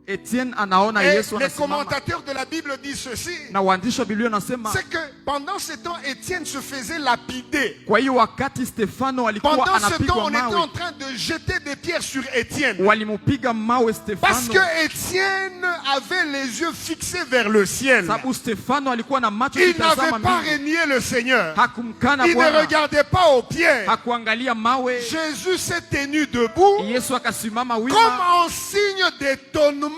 Etienne anaona Et Yesu les anasimama. commentateurs de la Bible disent ceci, Na waandishi wa Biblia wanasema, c'est que pendant ce temps, Étienne se faisait lapider. kwa hiyo wakati Stefano alikuwa Pendant ce temps, anapigwa on était en mawe, train de jeter des pierres sur Étienne. walimupiga mawe Parce Stefano, que Étienne avait les yeux fixés vers le ciel. sababu Stefano alikuwa na macho Il kitazama n'avait pas mbingu, renié le Seigneur. hakumkana Il ne Bwana, regardait pas aux pierres. hakuangalia mawe. Jésus s'est tenu debout Yesu akasimama comme wima en signe d'étonnement.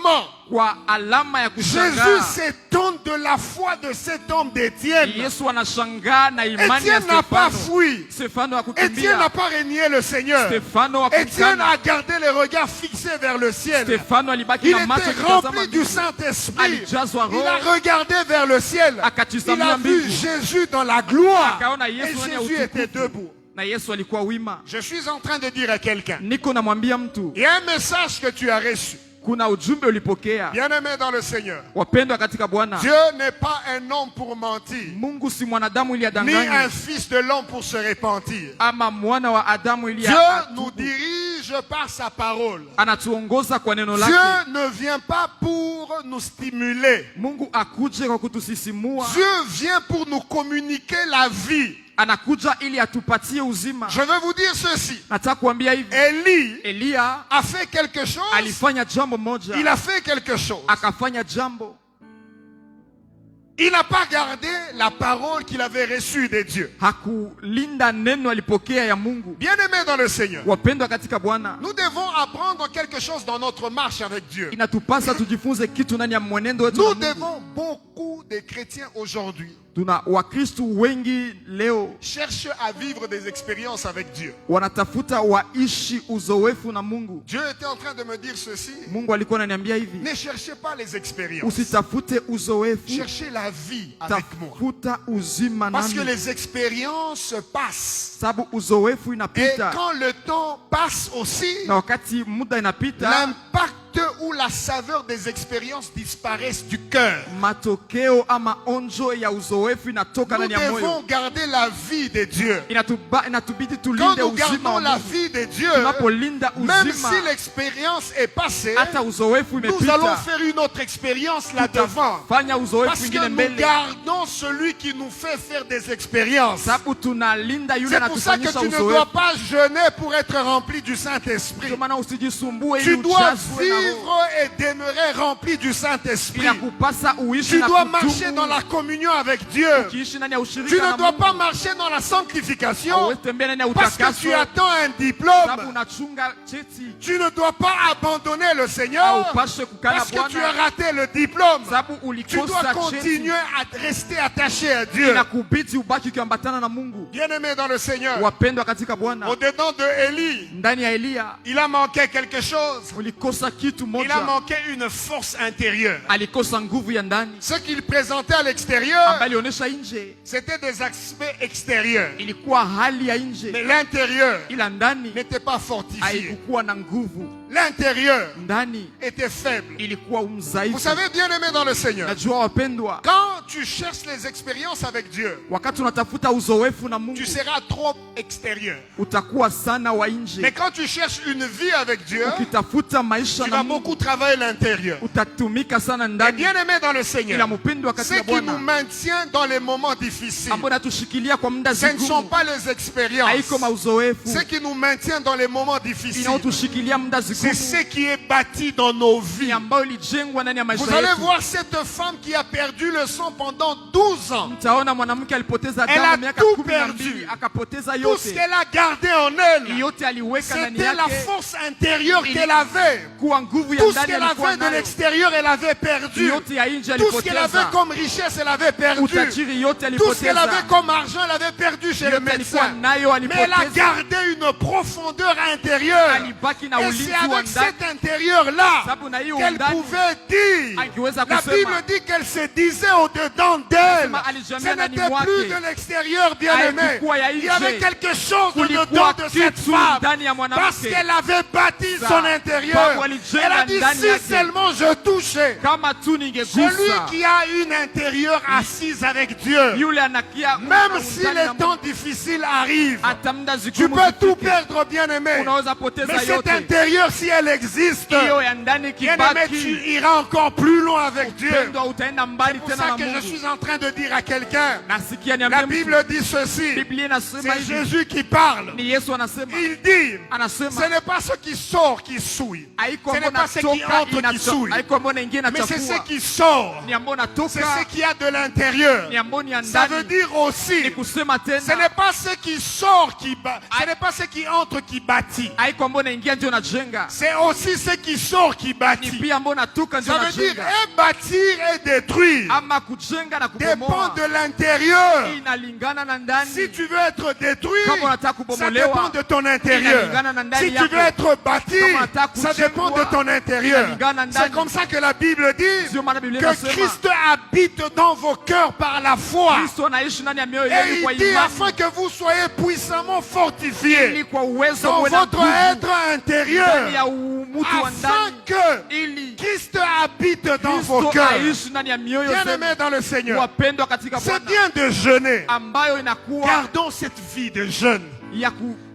kwa alama ya Jésus kushangaa. s'étonne de la foi de cet homme d'Étienne. Yesu anashangaa na imani ya Étienne n'a pas Stefano. fui. Stefano Étienne n'a hakukimbia. pas renié le Seigneur. Stefano Étienne hakumkana. a gardé les regards fixés vers le ciel. Stefano alibaki Il na macho était kitazama rempli du mbingu. Saint-Esprit. Alijazwa Il roho, a regardé vers le ciel. Il akatizamia a vu mbingu, Jésus dans la gloire. akaona Et Yesu ndani ya Jésus était utukufu, debout. na Yesu alikuwa wima. Je suis en train de dire à quelqu'un, Niko namwambia mtu, il y a un message que tu as reçu. kuna ujumbe ulipokea. Bien-aimé dans le Seigneur, Wapendwa katika Bwana, Dieu n'est pas un homme pour mentir, Mungu si mwanadamu ili ni adanganye, un fils de l'homme pour se repentir. ama mwana wa Adamu ili Dieu nous atubu. dirige dirige par sa parole. anatuongoza kwa neno lake. Dieu ne vient pas pour nous stimuler. Mungu akuje kwa kutusisimua. Dieu vient pour nous communiquer la vie. Anakuja ili atupatie uzima. Je veux vous dire ceci. Nataka kuambia hivi. Elia a fait quelque chose. Alifanya jambo moja. Il a fait quelque chose. Akafanya jambo. Il n'a pas gardé la parole qu'il avait reçue de Dieu. Hakulinda neno alipokea ya Mungu. Bien-aimés dans le Seigneur. Wapendwa katika Bwana. Nous devons apprendre quelque chose dans notre marche avec Dieu. Inatupasa tujifunze kitu ndani ya mwenendo wetu. Nous devons, beaucoup de chrétiens aujourd'hui, tuna wakristo wengi leo cherchent à vivre des expériences avec Dieu. Wanatafuta waishi uzoefu na Mungu. Dieu était en train de me dire ceci. Mungu alikuwa ananiambia hivi. Ne cherchez pas les expériences. Usitafute uzoefu. Cherchez la vie avec moi. Tafuta uzima Parce que nami. les expériences passent. Sababu uzoefu Et inapita. quand le temps passe aussi, Na wakati muda inapita, l'impact ou la saveur des expériences disparaissent du cœur. matokeo ama onjo ya uzoefu inatoka Nous ndani ya moyo. devons garder la vie de Dieu. Inatubidi Quand tulinde nous uzima gardons wa la Mungu. vie de Dieu, Tunapolinda même uzima, si l'expérience est passée, hata uzoefu nous allons imepita, faire une autre expérience là-devant. fanya uzoefu Parce que ingine nous mbele. gardons celui qui nous fait faire des expériences. Sababu tunalinda yule C'est pour ça que anatufanyisha tu ne uzoefu. dois pas jeûner pour être rempli du Saint-Esprit. Ndio maana usijisumbue Tu ili dois ujazwe na Roho. vivre et demeurer rempli du Saint-Esprit. Inakupasa uishi Tu na dois kudumu. marcher dans la communion avec Dieu. Ukiishi ndani ya Tu ushirika na ne dois Mungu. pas marcher dans la sanctification Hauwezi tembea ndani ya parce que utakaso. tu attends un Sababu diplôme. unachunga cheti. Tu ne dois pas abandonner le Seigneur Haupaswi kukana parce que tu as Bwana. raté le diplôme. Sababu Tu ulikosa dois cheti. continuer à rester attaché à Dieu. Inakubidi ubaki ukiambatana na Mungu. Bien-aimé dans le Seigneur, Wapendwa katika Bwana. au-dedans de Élie, Ndani ya Elia il a manqué quelque chose. ulikosa kitu Il a moja. manqué une force intérieure. Alikosa nguvu ya ndani Ce qu'il présentait à l'extérieur, ambayo alionyesha nje. c'était des aspects extérieurs. Ilikuwa hali ya nje, Mais l'intérieur ila ndani n'était pas fortifié. haikukuwa na nguvu. L'intérieur Ndani était faible. ilikuwa Vous mzaifu. savez, bien-aimé dans le Seigneur, Najua wapendwa, quand tu cherches les expériences avec Dieu, wakati unatafuta uzoefu na Mungu tu seras trop extérieur. utakuwa sana wa Mais nje. quand tu cherches une vie avec Dieu, Ukitafuta maisha tu na vas Mungu beaucoup travailler l'intérieur. utatumika sana Et ndani. bien-aimé dans le Ila Seigneur, mpendwa ce katika qui nous Bwana, maintient dans les moments difficiles, ambao natushikilia kwa muda ce ne sont zigumu, pas les expériences. haiko mauzoefu. Ce qui nous maintient dans les moments difficiles, Inaotushikilia muda c'est zigumu ce qui est bâti dans nos vies. ambayo ilijengwa ndani ya Vous maisha allez yetu. voir cette femme qui a perdu le sang pendant 12 ans. Mtaona mwanamke alipoteza Elle a damu miaka tout 12, perdu. akapoteza Tout ce yote. qu'elle a gardé en elle, Yote aliweka ndani c'était la yake force intérieure qu'elle avait. kuwa nguvu ya Tout ce ndani qu'elle alikuwa avait de nayo. l'extérieur, elle avait perdu. Yote ya nje Tout ce qu'elle avait alipoteza. comme richesse, elle avait perdu. Utajiri yote Tout ce qu'elle avait alipoteza. comme argent, elle avait perdu chez le Yote alikuwa médecin. nayo Mais elle a alipoteza. gardé une profondeur intérieure. Alibaki na Et ulinzi c'est wa avec ndani. cet intérieur-là Sababu na hiyo qu'elle ndani pouvait dire. akiweza La kusema. Bible dit qu'elle se disait au-dedans d'elle. Anasema Ce alijiambia ndani n'était mwake. plus de l'extérieur, bien-aimé. Haikuwa ya Il y avait nje. quelque chose Kulikuwa au-dedans de cette kitu femme. ndani ya mwanamke. Parce qu'elle avait bâti Sa- son intérieur. Sababu alijenga Elle a dit, ndani si yake. seulement je touchais. Kama tu Celui ningegusa qui a une intérieure assise avec Dieu. yule anakia Même si les temps difficiles arrivent. hata muda Tu zigumu peux tout zifike, perdre, bien-aimé. unaweza poteza Mais cet yote. intérieur, si elle existe, Hiyo ya ndani bien-aimé, tu kibaki, iras encore plus loin avec Dieu. upendo utaenda mbali C'est pour tena ça na que je Mungu. suis en train de dire à quelqu'un, Nasikia la niambie mtu, Bible dit ceci, Biblia inasema c'est hivi, Jésus qui parle. ni Yesu anasema, Il dit, anasema ce n'est pas ce qui sort qui souille, haiko ce n'est ambao pas ce qui natoka entre qui inacho, souille, haiko ambao naingia mais c'est ce inachafua, qui sort, ni ambao c'est natoka, ce qui a de l'intérieur. ni ambao ni ya Ça veut ndani. dire aussi, Ni kusema ce tena, n'est pas ce qui sort ce n'est pas ce qui entre qui bâtit, haiko ambao naingia ndio najenga, c'est aussi ce qui sort qui ni bâtit. pia ambao natoka ndio Ça veut dire najenga. et bâtir et détruire Ama kujenga na dépend kubomoa de l'intérieur. inalingana na ndani. Si tu veux être détruit, Kama unataka ça kubomolewa, dépend de ton intérieur. inalingana na ndani Si tu yako. veux être bâti, Kama unataka ça dépend de kujengwa, ton intérieur. inalingana ndani. C'est comme ça que la Bible dit Ndio maana Biblia que inasema, Christ habite dans vos cœurs par la foi. Kristo anaishi ndani ya mioyo Et yenu kwa il dit imani, afin que vous soyez puissamment fortifiés ili kwa uwezo dans uwe na votre nguvu être ndani intérieur, ya umutu wa afin ndani, que ili Christ habite dans vos Kristo cœurs. aishi ndani ya mioyo Bien-aimés zenu. dans le Seigneur, Wapendwa katika c'est Bwana, bien de jeûner. ambayo inakuwa Gardons cette vie de jeûne.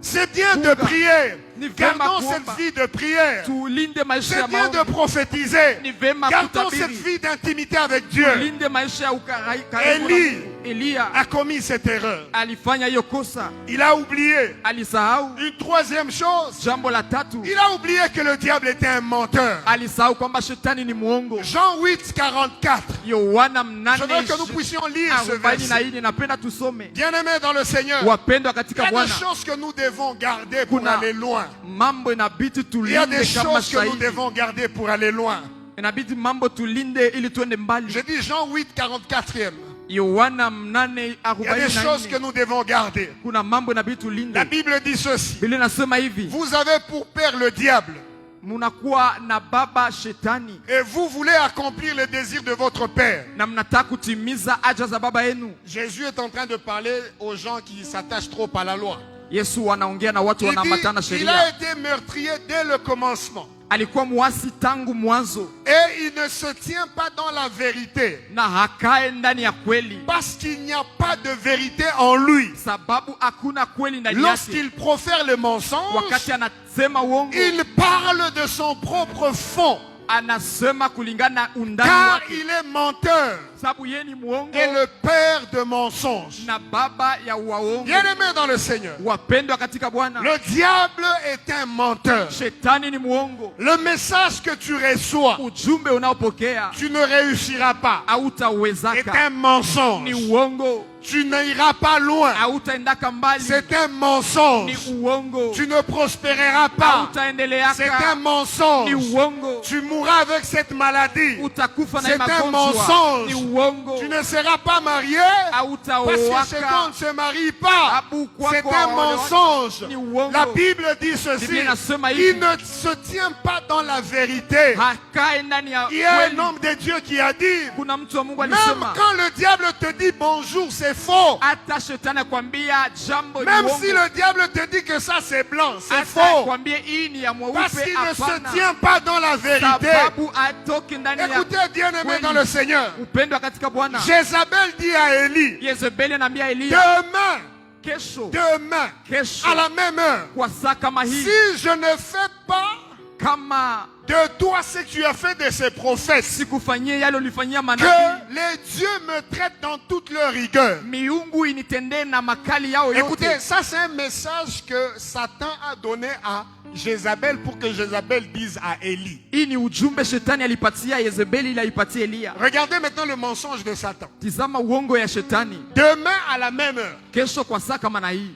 C'est bien de prier. Ni vema Gardons kuomba. cette vie de prière. tulinde maisha C'est ya bien de maombi, prophétiser. ni vema Gardons cette kutabiri, vie d'intimité avec Dieu. tulinde maisha ya karibu na Eli Mungu. Elia a commis cette erreur. alifanya hiyo kosa, Il a oublié. alisahau. Une troisième chose, Jambo la tatu, il a oublié que le diable était un menteur. alisahau kwamba shetani ni mwongo. Jean 8, 44. Yohana Je veux que nous puissions lire ce verset. 8:40, napenda tusome. Bien-aimés dans le Seigneur, Wapendwa il y katika a des Bwana, choses que nous devons garder pour Kuna aller loin. mambo inabidi Il y a des tulinde kama choses que nous shahidi. devons garder pour aller loin. Inabidi mambo tulinde ili tuende mbali. Je dis Jean 8, 44e. Yohana Il y a des choses que 8:44. nous devons garder. Kuna mambo inabidi La tulinde. Bible dit ceci. Biblia inasema hivi, Vous avez pour père le diable munakuwa na baba shetani et vous voulez accomplir les désirs de votre père. na mnataka kutimiza haja za baba yenu. Jésus est en train de parler aux gens qui s'attachent trop à la loi. Yesu anaongea na watu Il wanaambatana dit, il sheria. a été meurtrier dès le commencement. Alikuwa mwasi tangu mwanzo Et il ne se tient pas dans la vérité. na hakae ndani ya kweli, Parce qu'il n'y a pas de vérité en lui. sababu hakuna kweli ndani yake. Lorsqu'il profère le mensonge, Wakati anasema uongo, il parle de son propre fond. anasema kulingana na undani Car wake, il est menteur sababu yeye ni mwongo et le père de mensonges. na baba ya waongo. Bien-aimé dans le Seigneur, Wapendwa katika Bwana, le diable est un menteur. shetani ni mwongo. Le message que tu reçois, Ujumbe unaopokea tu ne réussiras pas. Est hautawezaka, un mensonge. ni uongo. Tu n'iras pas loin. Hautaendaka mbali, C'est un ni mensonge. uongo. Tu ne prospéreras pas. C'est un Hautaendeleaka, ni mensonge. uongo. Tu mourras avec cette maladie. Utakufa na C'est hii un magonjwa, mensonge. ni uongo. Tu ne seras pas marié parce que cet Hautaoaka, homme ne se marie pas. Abu kwako C'est un haolewi. mensonge. Ni uongo. La Bible dit ceci. Biblia inasema hivi, Il ne se tient pas dans la vérité. hakae ndani ya Il y a un kweli. homme de Dieu qui a dit, Kuna mtu wa Mungu même alisema, quand le diable te dit bonjour, c'est faux. hata shetani akwambia jambo ni Même uongo, si le diable te dit que ça c'est blanc, c'est hata faux. akwambie hii ni ya Parce mweupe, qu'il ne se hapana, tient pas dans la vérité. sababu atoki ndani ya Écoutez, bien-aimés kweli. dans le Seigneur. Upendo katika Bwana. Jézabel dit à Élie, Yezebeli anaambia Eliya, demain, kesho demain, à la même heure, kwa saa kama hii, si je ne fais pas kama de toi ce que tu as fait de ces prophètes, sikufanyia yale ulifanyia que manabii, les dieux me traitent dans toute leur rigueur. miungu initendee na makali yao Écoutez, yote. ça c'est un message que Satan a donné à Jézabel pour que Jézabel dise à Élie. Hii ni ujumbe shetani alipatia Yezebeli ili aipatie Eliya. Regardez maintenant le mensonge de Satan. Tizama uongo ya shetani. Demain à la même heure, Kesho kwa saa kama na hii,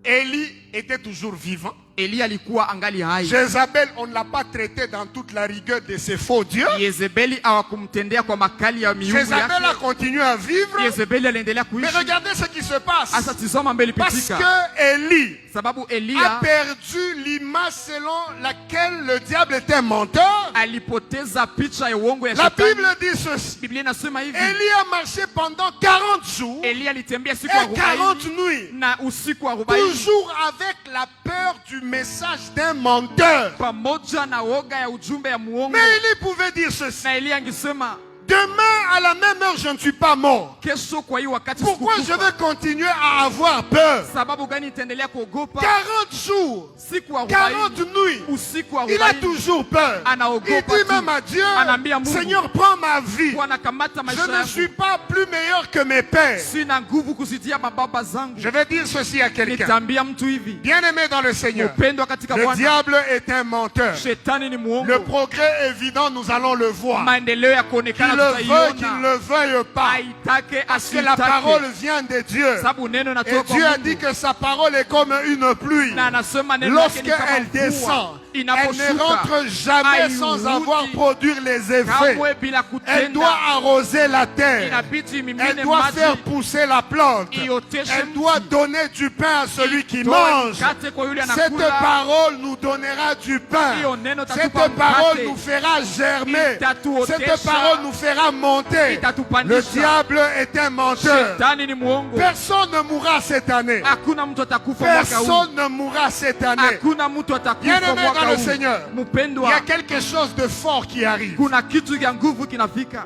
Élie était toujours vivant. Eliya alikuwa angali hai. Jézabel, on ne l'a pas traité dans toute la rigueur de ses faux dieux. Yezebeli hawakumtendea kwa makali ya miungu Jézabel a yake. continué à vivre. Yezebeli aliendelea Mais kuishi. regardez ce qui se passe. Asa tizama mbele Parce pitika, que Élie sababu a Eliya perdu l'image selon laquelle le diable était un menteur. alipoteza picha ya uongo ya La shetani. Bible dit ceci. Biblia inasema hivi, Élie a marché pendant 40 jours Eliya alitembea siku et 40 40 nuits. na usiku 40 Toujours avec la peur du message d'un menteur. pamoja na woga ya ujumbe ya muongo. Mais Élie pouvait dire ceci. Na Eliya angesema, Demain à la même heure, je ne suis pas mort. kesho kwa hii wakati Pourquoi je sikukufa. vais continuer à avoir peur? Sababu gani itaendelea kuogopa? 40 jours, Siku 40 40 nuits. usiku Il a 40 toujours peur. Il anaogopa dit tu. même à Dieu, Anaambia Mungu, Seigneur, prends ma vie. Bwana kamata Je maisha ne yangu. suis pas plus meilleur que mes pères. Sina nguvu kuzidia mababa zangu. Je vais dire ceci à quelqu'un. Nitaambia mtu hivi, Bien-aimé dans le Seigneur, upendwa katika le Bwana, diable est un menteur. shetani ni Le muongo. progrès évident, nous allons le voir. Maendeleo ya Qu'il kuonekana le veuille, qu'il tutaiona. ne le veuille pas. Aitake Parce que la parole asitake. vient de Dieu. Sababu neno Et natoka kwa Dieu a Mungu. dit que sa parole est comme une pluie. Na anasema neno lake ni kama Lorsqu'elle mvua. descend, elle ne Inaposhuka, rentre jamais sans hairudi avoir produire les effets. kamwe bila Elle doit kutenda. arroser la terre. Inabidi Elle imimine doit faire maji. pousser la plante. Ioteshe Elle doit mti. donner du pain à celui qui Itoe mange. mkate kwa yule Cette anakula. parole nous donnera du pain. Hiyo neno Cette tatupa parole mkate. nous fera germer. Itatuotesha. Cette parole nous fera monter. Itatupandisha. Le diable est un menteur. Shetani ni muongo. Personne ne mourra cette année. Hakuna mtu atakufa mwaka huu. Personne ne mourra cette année. Hakuna mtu atakufa Bien-aimé mwaka dans le huu. Seigneur, il y Mpendwa, a quelque chose de fort qui arrive. kuna kitu ya nguvu kinafika.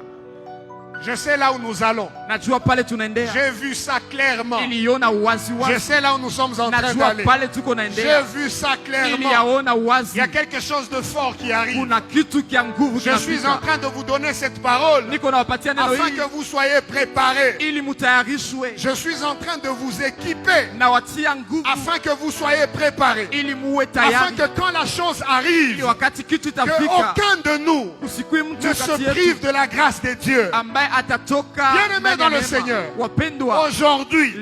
Je sais là où nous allons. Najua pale tunaendea. J'ai vu ça clairement. Niliona wazi Je wazi. sais là où nous sommes en train Najua d'aller. pale tuko J'ai naendea. vu ça clairement. Niliyaona Il wazi. y a quelque chose de fort qui arrive. Kuna kitu kia nguvu Je suis en kinafika. train de vous donner cette parole Niko nawapatia neno afin hili que vous soyez préparés. ili mutayarishwe. Je suis en train de vous équiper Nawatia nguvu afin que vous soyez préparés. ili muwe Afin tayari. que quand la chose Ili arrive, wakati kitu que itafika aucun de nous usikue mtu ne se kati prive yetu de la grâce de Dieu. ambaye atatoka Bien-aimés ndani ya dans le neema. Seigneur. Wapendwa, Aujourd'hui,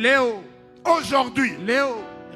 aujourd'hui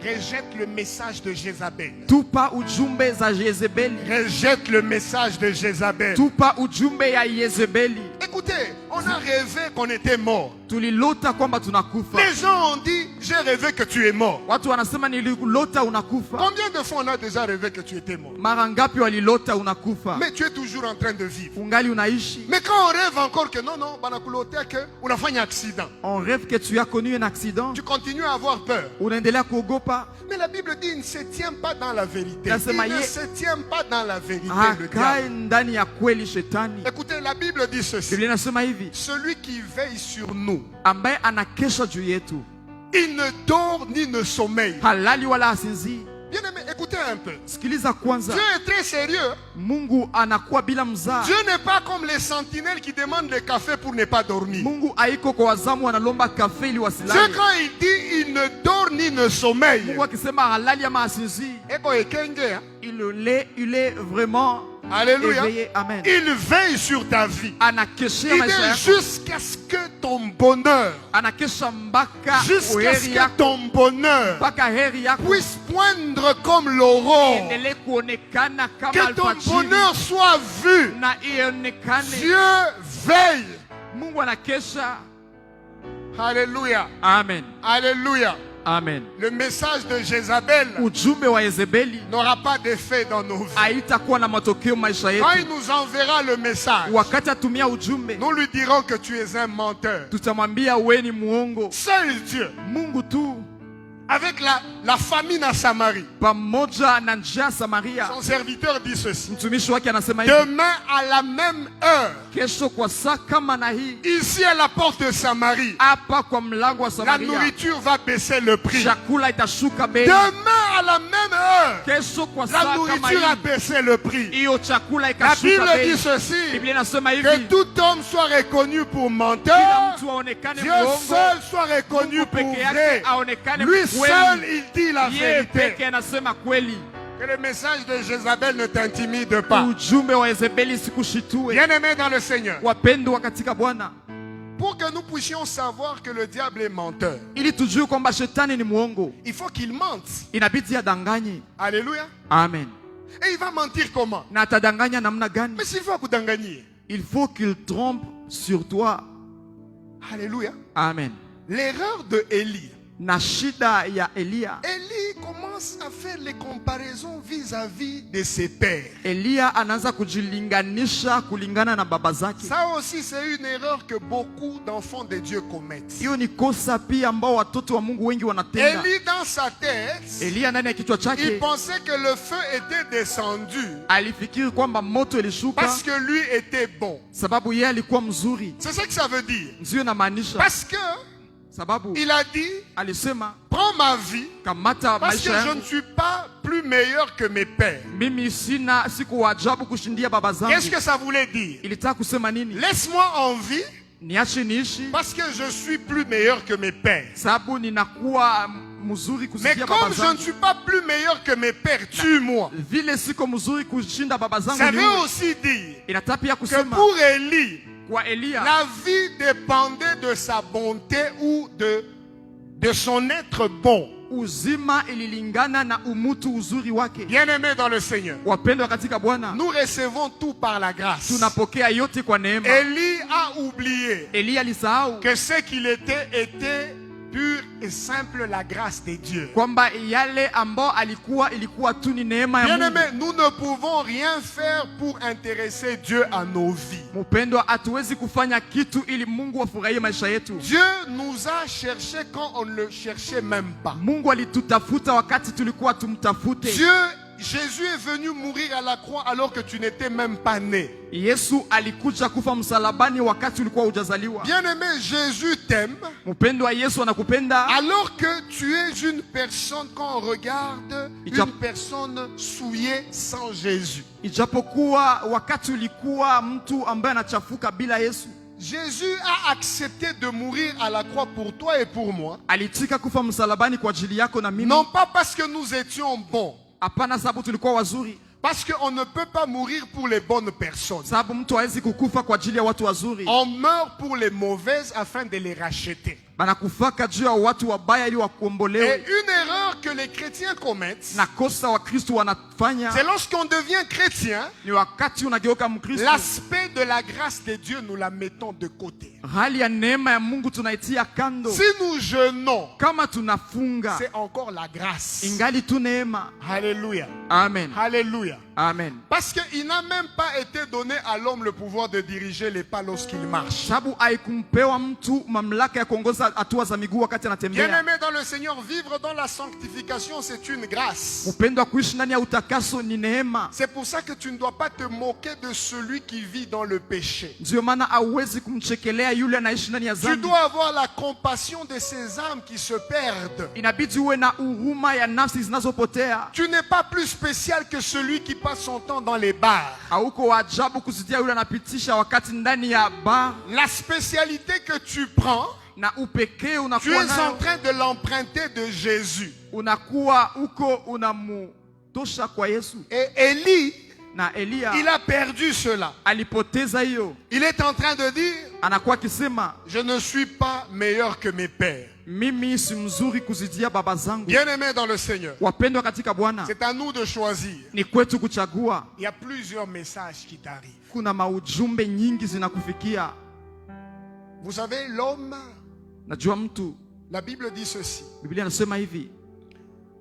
rejette le message de Jézabel. tupa ujumbe za Yezebeli. Rejette le message de Jézabel. Tupa ujumbe ya Yezebeli. Écoutez, on a rêvé qu'on était mort. Tulilota kwamba tunakufa. Les gens ont dit, j'ai rêvé que tu es mort. Watu wanasema nililota unakufa. Combien de fois on a déjà rêvé que tu étais mort? Mara ngapi walilota unakufa? Mais tu es toujours en train de vivre. Ungali unaishi. Mais quand on rêve encore que non, banakulotea que on a fait un accident. On rêve que tu as connu un accident. Tu continues à avoir peur. Unaendelea kuogopa. Mais la Bible dit, il ne se tient pas dans la vérité. Il Nasema ne ye- se tient pas dans la vérité, le Hakai diable. ndani ya kweli shetani. Écoutez, la Bible dit ceci. Biblia inasema hivi, Celui qui veille sur nous, ambaye anakesha juu yetu il ne dort ni ne sommeille. halali wala hasinzii. Bien aimé, écoutez un peu. Sikiliza kwanza, Dieu est très sérieux. Mungu anakuwa bila mzaa. Dieu n'est pas comme les sentinelles qui demandent le café pour ne pas dormir. Mungu haiko kwa wazamu wanalomba kafe ili Dieu, wasilale. quand il dit il ne dort ni ne sommeille, Mungu akisema halali ama hasinzii, Eko ekenge, hein? il est vraiment Alléluia. éveillé. Amen. Il veille sur ta vie. Anakeshea Il maisha est yako. jusqu'à ce que ton bonheur, Anakesha mpaka jusqu'à ce heri que yako, ton bonheur mpaka heri yako puisse poindre comme l'aurore. endelee kuonekana kama Que ton alfajiri bonheur soit vu. na ionekane. Dieu veille. Mungu anakesha. Alléluia. Amen. Alléluia. Amen. Le message de Jézabel Ujumbe wa Yezebeli n'aura pas d'effet dans nos vies. haitakuwa na matokeo maisha Quand yetu. il nous enverra le message, Wakati atumia ujumbe, nous lui dirons que tu es un menteur. tutamwambia wewe ni muongo. Seul Dieu, Mungu tu avec la famine à Samarie, pamoja na njia Samaria. son serviteur dit ceci. Mtumishi wake anasema hivi, Demain à la même heure, kesho kwa saa kama na hii, ici à la porte de Samarie, hapa kwa mlango wa la Samaria, nourriture va baisser le prix. chakula itashuka bei. Demain à la même heure, Kesho kwa la saa kama nourriture a hii, baissé le prix. hiyo chakula La ikashuka Bible bei. dit ceci, Biblia inasema que hivi, tout homme soit reconnu pour kila menteur, mtu aonekane Dieu muongo, seul soit reconnu Mungu pour peke yake vrai. aonekane Lui mkweli. seul, il dit la Yeye peke vérité. anasema kweli. Que le message de Jézabel ne t'intimide pas. Ujumbe wa Yezebeli sikushitue. Bien-aimé dans le Seigneur, Wapendwa katika Bwana, pour que nous puissions savoir que le diable est menteur, ili tujue kwamba shetani ni muongo, il faut qu'il mente. inabidi adanganye. Alléluia. Amen. Et il va mentir comment? Na atadanganya namna gani? Mais s'il faut gagner. Il faut qu'il trompe sur toi. Alléluia. Amen. L'erreur de Élie. Na shida ya Elia, Élie commence à faire les comparaisons vis-à-vis de ses pères. Elia anaanza kujilinganisha kulingana na baba zake. Ça aussi, c'est une erreur que beaucoup d'enfants de Dieu commettent. Hiyo ni kosa pia ambao watoto wa Mungu wengi wanatenda. Élie, dans sa tête, Elia ndani ya kichwa il chake pensait que le feu était descendu alifikiri kwamba moto ilishuka parce que lui était bon. sababu yeye alikuwa mzuri. C'est ce que ça veut dire. Ndio inamaanisha Parce que sababu il a dit, alisema prends ma vie kamata parce que maisha je ne yangu, suis pas plus meilleur que mes pères. mimi siku wa ajabu kushindia baba zangu. Qu'est-ce que ça voulait dire? Ilitaka kusema nini? Laisse-moi en vie Niache niishi parce que je suis plus meilleur que mes pères. sababu ninakuwa mzuri Mais kusikia baba comme je ne zangu. suis pas plus meilleur que mes pères, tue-moi. Vile siko mzuri kushinda baba zangu Ça ni veut wewe. aussi dire Inataka pia que kusema pour Élie, kwa Elia la vie dépendait de sa bonté ou de son être bon. uzima ililingana na umutu uzuri wake. Bien-aimés dans le Seigneur, Wapendwa katika Bwana, nous recevons tout par la grâce. tunapokea yote kwa neema. Élie a oublié Elia alisahau que ce qu'il était pur et simple la grâce de Dieu. kwamba yale ambao ilikuwa tu ni neema ya Mungu. Bien-aimés, nous ne pouvons rien faire pour intéresser Dieu à nos vies. Mpendwa, hatuwezi kufanya kitu ili Mungu afurahie maisha yetu. Dieu nous a cherchés quand on ne le cherchait même pas. Mungu alitutafuta wakati tulikuwa tumtafute. Dieu Jésus est venu mourir à la croix alors que tu n'étais même pas né. Yesu alikuja kufa msalabani wakati ulikuwa hujazaliwa. Bien-aimé, Jésus t'aime. Mpendwa, Yesu anakupenda. Alors que tu es une personne, quand on regarde, une personne souillée sans Jésus. Ijapokuwa wakati ulikuwa mtu ambaye anachafuka bila Yesu. Jésus a accepté de mourir à la croix pour toi et pour moi. Alitika kufa msalabani kwa ajili yako na mimi. Non pas parce que nous étions bons. Hapana, sababu tulikuwa wazuri. Parce qu'on ne peut pas mourir pour les bonnes personnes. Sababu mtu hawezi kukufa kwa ajili ya watu wazuri. On meurt pour les mauvaises afin de les racheter. Banakufaka juu ya watu wabaya ili wakombolewe. Et une erreur que les chrétiens commettent, Na kosa wa Kristo wanafanya, c'est lorsqu'on devient chrétien, ni wakati unageuka Mkristo, l'aspect de la grâce de Dieu, nous la mettons de côté. hali ya neema ya Mungu tunaitia kando. Si nous jeûnons, Kama tunafunga, c'est encore la grâce. ingali tu neema. Alléluia. Amen. Alléluia. Amen. Parce qu'il n'a même pas été donné à l'homme le pouvoir de diriger les pas lorsqu'il marche. Sababu haikumpewa mtu mamlaka ya kuongoza hatua za miguu wakati anatembea. Bien-aimé dans le Seigneur, vivre dans la sanctification, c'est une grâce. Upendo wa kuishi ndani ya utakaso ni neema. C'est pour ça que tu ne dois pas te moquer de celui qui vit dans le péché. Ndio maana hauwezi kumchekelea yule anaishi ndani ya Tu dhambi. dois avoir la compassion de ces âmes qui se perdent. Inabidi uwe na huruma ya nafsi zinazopotea. Tu n'es pas plus spécial que celui qui passe son temps dans les bars. Hauko wa ajabu kuzidia yule anapitisha wakati ndani ya bar. La spécialité que tu prends, Na upekee tu unakuwa es en nayo, train de l'emprunter de Jésus. unakuwa uko unamutosha kwa Yesu. Et Élie, Na Elia il a perdu cela. alipoteza hiyo. Il est en train de dire, Anakuwa akisema, je ne suis pas meilleur que mes pères. mimi si mzuri kuzidia baba zangu. Bien-aimés dans le Seigneur, Wapendwa katika Bwana, c'est à nous de choisir. ni kwetu kuchagua. Il y a plusieurs messages qui t'arrivent. Kuna maujumbe nyingi zinakufikia. Vous savez, l'homme, Najua mtu, la Bible dit ceci. Biblia inasema hivi,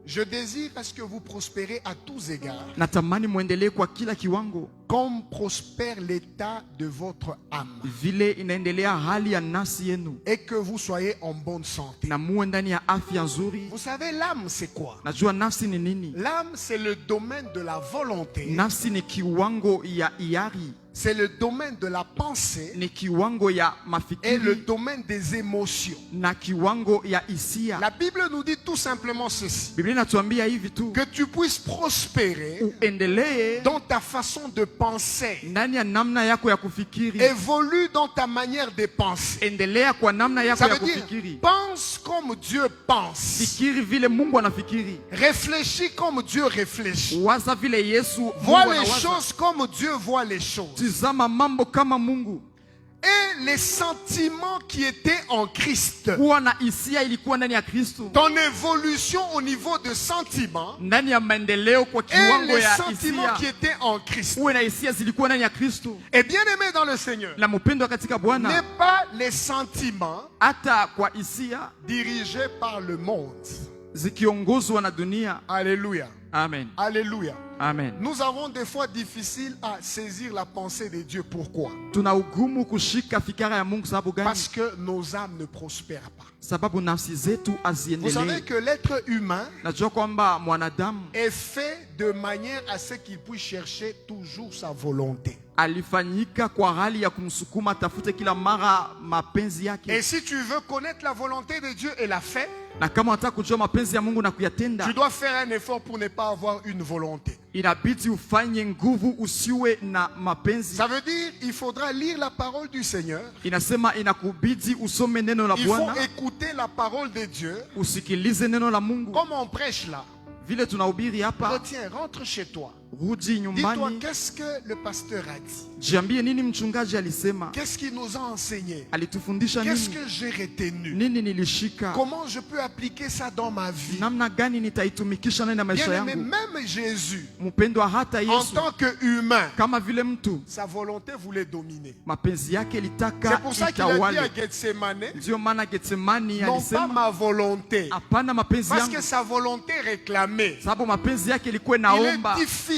Je désire à ce que vous prospérez à tous égards, natamani muendelee kwa kila kiwango comme prospère l'état de votre âme, vile inaendelea hali ya nafsi yenu, et que vous soyez en bonne santé. na muwe ndani ya afya nzuri. Vous savez, l'âme, c'est quoi? Najua nafsi ni nini? L'âme, c'est le domaine de la volonté, Nafsi ni kiwango ya hiari, c'est le domaine de la pensée ni kiwango ya et le mafikiri domaine des émotions. na kiwango ya hisia. La Bible nous dit tout simplement ceci, Biblia inatuambia hivi tu, que tu puisses prospérer uendelee dans ta façon de penser, ndani ya namna yako ya kufikiri. évolue dans ta manière de penser. Endelea kwa namna yako Ça ya veut dire, kufikiri. pense comme Dieu pense, Fikiri vile Mungu anafikiri. réfléchis comme Dieu réfléchit, Waza vile Yesu vois Mungu les anawaza. choses comme Dieu voit les choses. Tizama mambo kama Mungu. Et les sentiments qui étaient en Christ, Kuwa na hisia ilikuwa ndani ya Kristo. ton évolution au niveau de sentiments Ndani ya maendeleo kwa et kiwango les ya sentiments qui hisia. étaient en Christ. Uwe na hisia zilikuwa ndani ya Kristo. Et bien aimé dans le Seigneur, La mpendo katika Bwana, n'est pas les sentiments hata kwa hisia dirigés par le monde. zikiongozwa na dunia. Alléluia. Amen. Alléluia. Amen. Nous avons des fois difficile à saisir la pensée de Dieu. Pourquoi? Tuna ugumu kushika fikara ya Mungu. Sababu gani? Parce que nos âmes ne prospèrent pas. Sababu nafsi zetu Vous savez haziendelee. que l'être humain Najua kwamba mwanadamu est fait de manière à ce qu'il puisse chercher toujours sa volonté. alifanyika kwa hali ya kumsukuma tafute kila mara mapenzi Et yake. si tu veux connaître la volonté de Dieu et la faire, Na kama unataka kujua mapenzi ya Mungu na kuyatenda, tu dois faire un effort pour ne pas avoir une volonté. inabidi ufanye nguvu, usiwe na mapenzi. Ça veut dire il faudra lire la parole du Seigneur. Inasema inakubidi usome neno la Il faut Bwana, écouter la parole de Dieu. usikilize neno la Mungu. Comme on prêche là. Vile tunahubiri hapa, Retiens, rentre chez toi. rudi Dis-toi, nyumbani, qu'est-ce que le pasteur a dit? jiambie nini mchungaji alisema, Qu'est-ce qu'il nous a enseigné? alitufundisha Qu'est-ce nini, que j'ai retenu? nini nilishika, Comment je peux appliquer ça dans ma vie? namna gani nitaitumikisha ndani ya maisha Bien aimé, yangu. même Jésus, Mpendwa, hata en Yesu tant qu'humain, kama vile mtu, sa volonté voulait dominer. mapenzi yake C'est litaka pour ça qu'il a dit à itawale. Gethsemane, Ndio maana Getsemani non pas alisema ma volonté, hapana mapenzi parce yangu, que sa volonté réclamait. sababu mapenzi yake ilikuwa Il est naomba difficile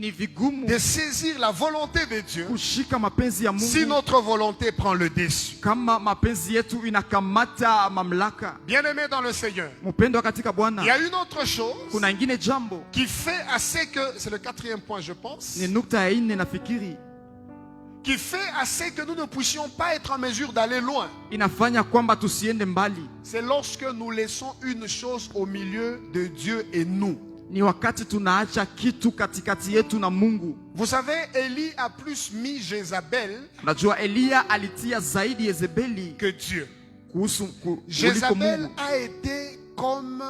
ni vigumu de saisir la volonté de Dieu kushika mapenzi ya Mungu si notre volonté prend le dessus. kama mapenzi yetu inakamata mamlaka. Bien-aimé dans le Seigneur, Mpendwa katika Bwana, il y a une autre chose kuna ingine jambo qui fait assez que, c'est le 4e point je pense, ni nukta ya nne nafikiri, qui fait assez que nous ne puissions pas être en mesure d'aller loin. inafanya kwamba tusiende mbali. C'est lorsque nous laissons une chose au milieu de Dieu et nous. Ni wakati tunaacha kitu katikati yetu na Mungu. Vous savez, Élie a plus mis Jézabel Unajua Eliya alitia zaidi Yezebeli que Dieu. kuliko Jézabel Mungu. a été comme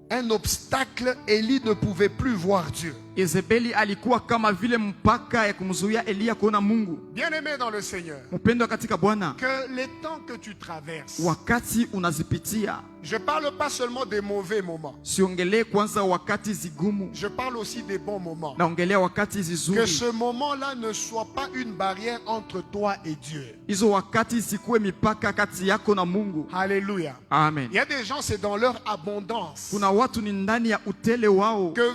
un obstacle. Élie ne pouvait plus voir Dieu. Yezebeli alikuwa kama vile mpaka ya kumzuia Eliya kuona Mungu. Bien-aimé dans le Seigneur, Mpendwa katika Bwana, que les temps que tu traverses, wakati unazipitia, je parle pas seulement des mauvais moments, siongelee kwanza wakati zigumu, je parle aussi des bons moments. naongelea wakati Que zizuri. ce moment-là ne soit pas une barrière entre toi et Dieu. Hizo wakati isikuwe mipaka kati yako na Mungu. Alléluia. Amen. Il y a des gens, c'est dans leur abondance Kuna watu ni ndani ya utele wao, que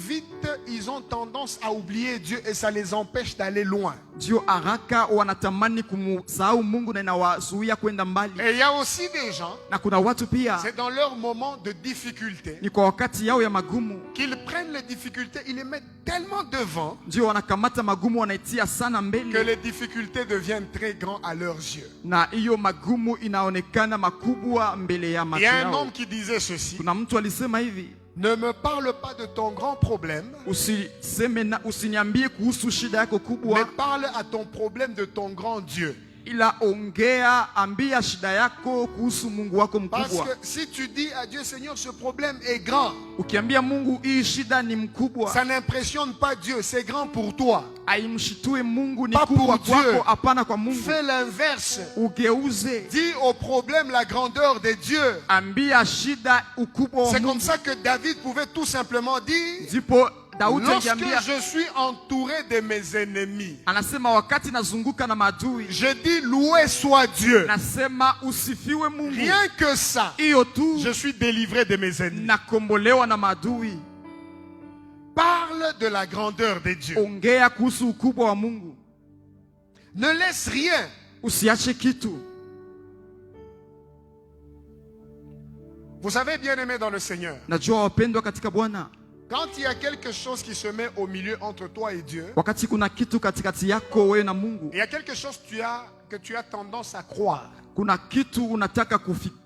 vite, ils ont tendance à oublier Dieu et ça les empêche d'aller loin. ndio haraka wanatamani kumsahau Mungu na inawazuia kwenda mbali. Et il y a aussi des gens, Na kuna watu pia c'est dans leur moment de difficulté, ni kwa wakati yao ya magumu qu'ils prennent les difficultés, ils les mettent tellement devant ndio wanakamata magumu wanaitia sana que mbele, les difficultés deviennent très grands à leurs yeux. na hiyo magumu inaonekana makubwa mbele ya Il macho y a un yao. homme qui disait ceci: Kuna mtu alisema hivi, ne me parle pas de ton grand problème, usiniambie kuhusu shida yako mais kubwa, parle à ton problème de ton grand Dieu. ila ongea, ambia shida yako kuhusu Mungu wako Parce mkubwa. que si tu dis à Dieu, Seigneur, ce problème est grand, Ukiambia Mungu hii shida ni mkubwa, ça n'impressionne pas Dieu, c'est grand pour toi. haimshitue Mungu, ni Pas kubwa pour Dieu. kwako, hapana kwa Mungu. Fais l'inverse. Ugeuze, Dis au problème la grandeur de Dieu. ambia shida ukubwa wa C'est comme Mungu. ça que David pouvait tout simplement dire: Ndipo Daudi lorsque aliambia, je suis entouré de mes ennemis, anasema wakati nazunguka na maadui, je dis loué soit Dieu. nasema usifiwe Mungu. Rien que ça, Hiyo tu je suis délivré de mes ennemis. nakombolewa na maadui. Parle de la grandeur de Dieu. Ongea kuhusu ukubwa wa Mungu, Ne laisse rien. usiache kitu. Vous savez, bien-aimé dans le Seigneur, Najua wapendwa katika Bwana, quand il y a quelque chose qui se met au milieu entre toi et Dieu, wakati kuna kitu katikati yako wewe na Mungu, il y a quelque chose que tu as tendance à croire. kuna kitu unataka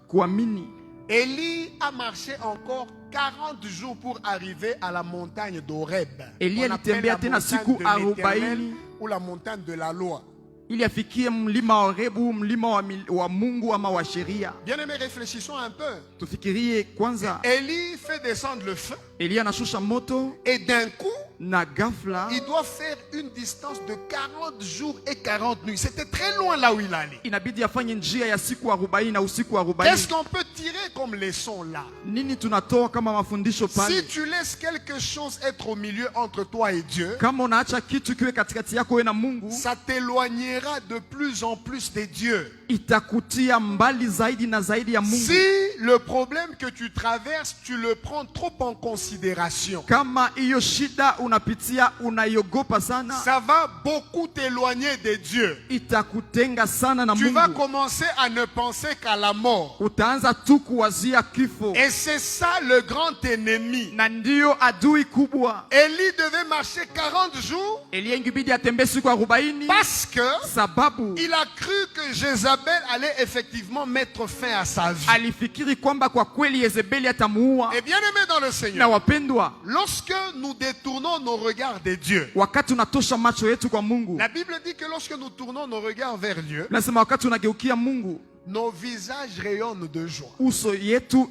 kuamini. Élie a marché encore 40 jours pour arriver à la montagne d'Horeb. Élie On appelle alitembea la tena montagne siku de l'Éternel 40 ou la montagne de la loi. ili afikie mlima wa Horebu, mlima wa Mungu ama wa sheria. Bien-aimés, réfléchissons un peu. Tufikirie kwanza, Élie fait descendre le feu Elia anashusha moto et d'un coup, na ghafla il doit faire une distance de 40 jours et 40 nuits. C'était très loin là où il allait. inabidi afanye njia ya siku 40 na usiku 40. Qu'est-ce qu'on peut tirer comme leçon là? Nini tunatoa kama mafundisho Si pale? tu laisses quelque chose être au milieu entre toi et Dieu, Kama unaacha kitu kiwe katikati yako wewe na Mungu, ça t'éloignera de plus en plus de Dieu. itakutia mbali zaidi na zaidi ya Mungu. Si le problème que tu traverses, tu le prends trop en considération, Kama hiyo shida unapitia unaiogopa sana, ça va beaucoup t'éloigner de Dieu. itakutenga sana na Tu vas Mungu. commencer à ne penser qu'à la mort. Utaanza tu kuwazia kifo, Et c'est ça le grand ennemi. na ndiyo adui kubwa. Élie devait marcher 40 jours Elia ingibidi atembee siku 40 parce que sababu il a cru que Jézabel allait effectivement mettre fin à sa vie. alifikiri kwamba kwa kweli Yezebeli atamuua. Et bien aimé dans le Na Seigneur, wapendwa, lorsque nous détournons nos regards de Dieu, wakati unatosha macho yetu kwa Mungu, la Bible dit que lorsque nous tournons nos regards vers Dieu, nasema wakati unageukia Mungu, nos visages rayonnent de joie. uso yetu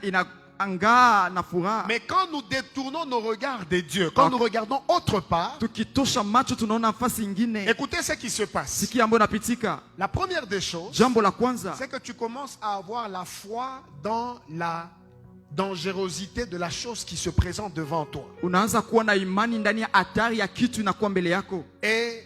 inaangaa na furaha. Mais quand nous détournons nos regards de Dieu, quand nous regardons autre part, Tukitosha macho tunaona nafasi ingine. écoutez ce qui se passe. Sikia ambayo napitika. La première des choses, Jambo la kwanza, c'est que tu commences à avoir la foi dans la dangerosité de la chose qui se présente devant toi. unaanza kuwa na imani ndani ya hatari ya kitu inakuwa mbele yako. Et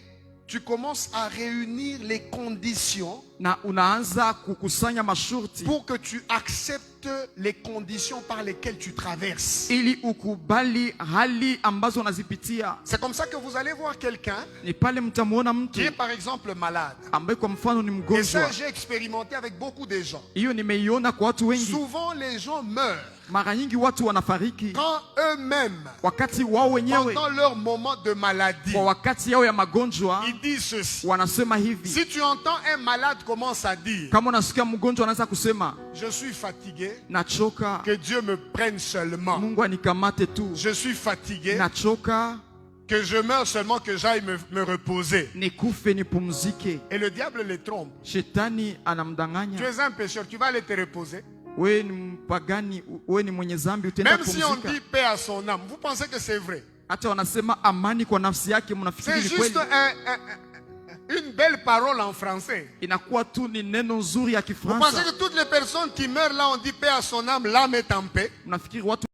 tu commences à réunir les conditions na unaanza kukusanya masharti pour que tu acceptes les conditions par lesquelles tu traverses. ili ukubali hali ambazo unazipitia. C'est comme ça que vous allez voir quelqu'un Ni pale mtamuona mtu qui est par exemple malade. ambaye kwa mfano ni Et mgonjwa. ça, j'ai expérimenté avec beaucoup de gens. Hiyo nimeiona kwa watu wengi. Souvent, les gens meurent Mara nyingi watu wanafariki quand eux-mêmes, wakati wao wenyewe, pendant leur moment de maladie, kwa wakati yao ya magonjwa, ils disent ceci. wanasema hivi. Si tu entends un malade commence à dire, Kama unasikia mgonjwa anaanza kusema je suis fatigué, nachoka, que Dieu me prenne seulement. Mungu anikamate tu. Je suis fatigué, Nachoka, que je meure seulement, que j'aille me reposer. nikufe nipumzike. Et le diable les trompe. Shetani Tu anamdanganya. es un pécheur, tu vas aller te reposer. Wewe ni mpagani, wewe ni mwenye dhambi, utaenda Même si on kupumzika. dit paix à son âme, vous pensez que c'est vrai? Hata wanasema amani kwa nafsi yake, mnafikiri C'est ni juste kweli? une belle parole en français. Inakuwa tu ni neno nzuri ya Vous pensez Kifaransa. que toutes les personnes qui meurent là, on dit paix à son âme, l'âme est en paix? Mnafikiri watu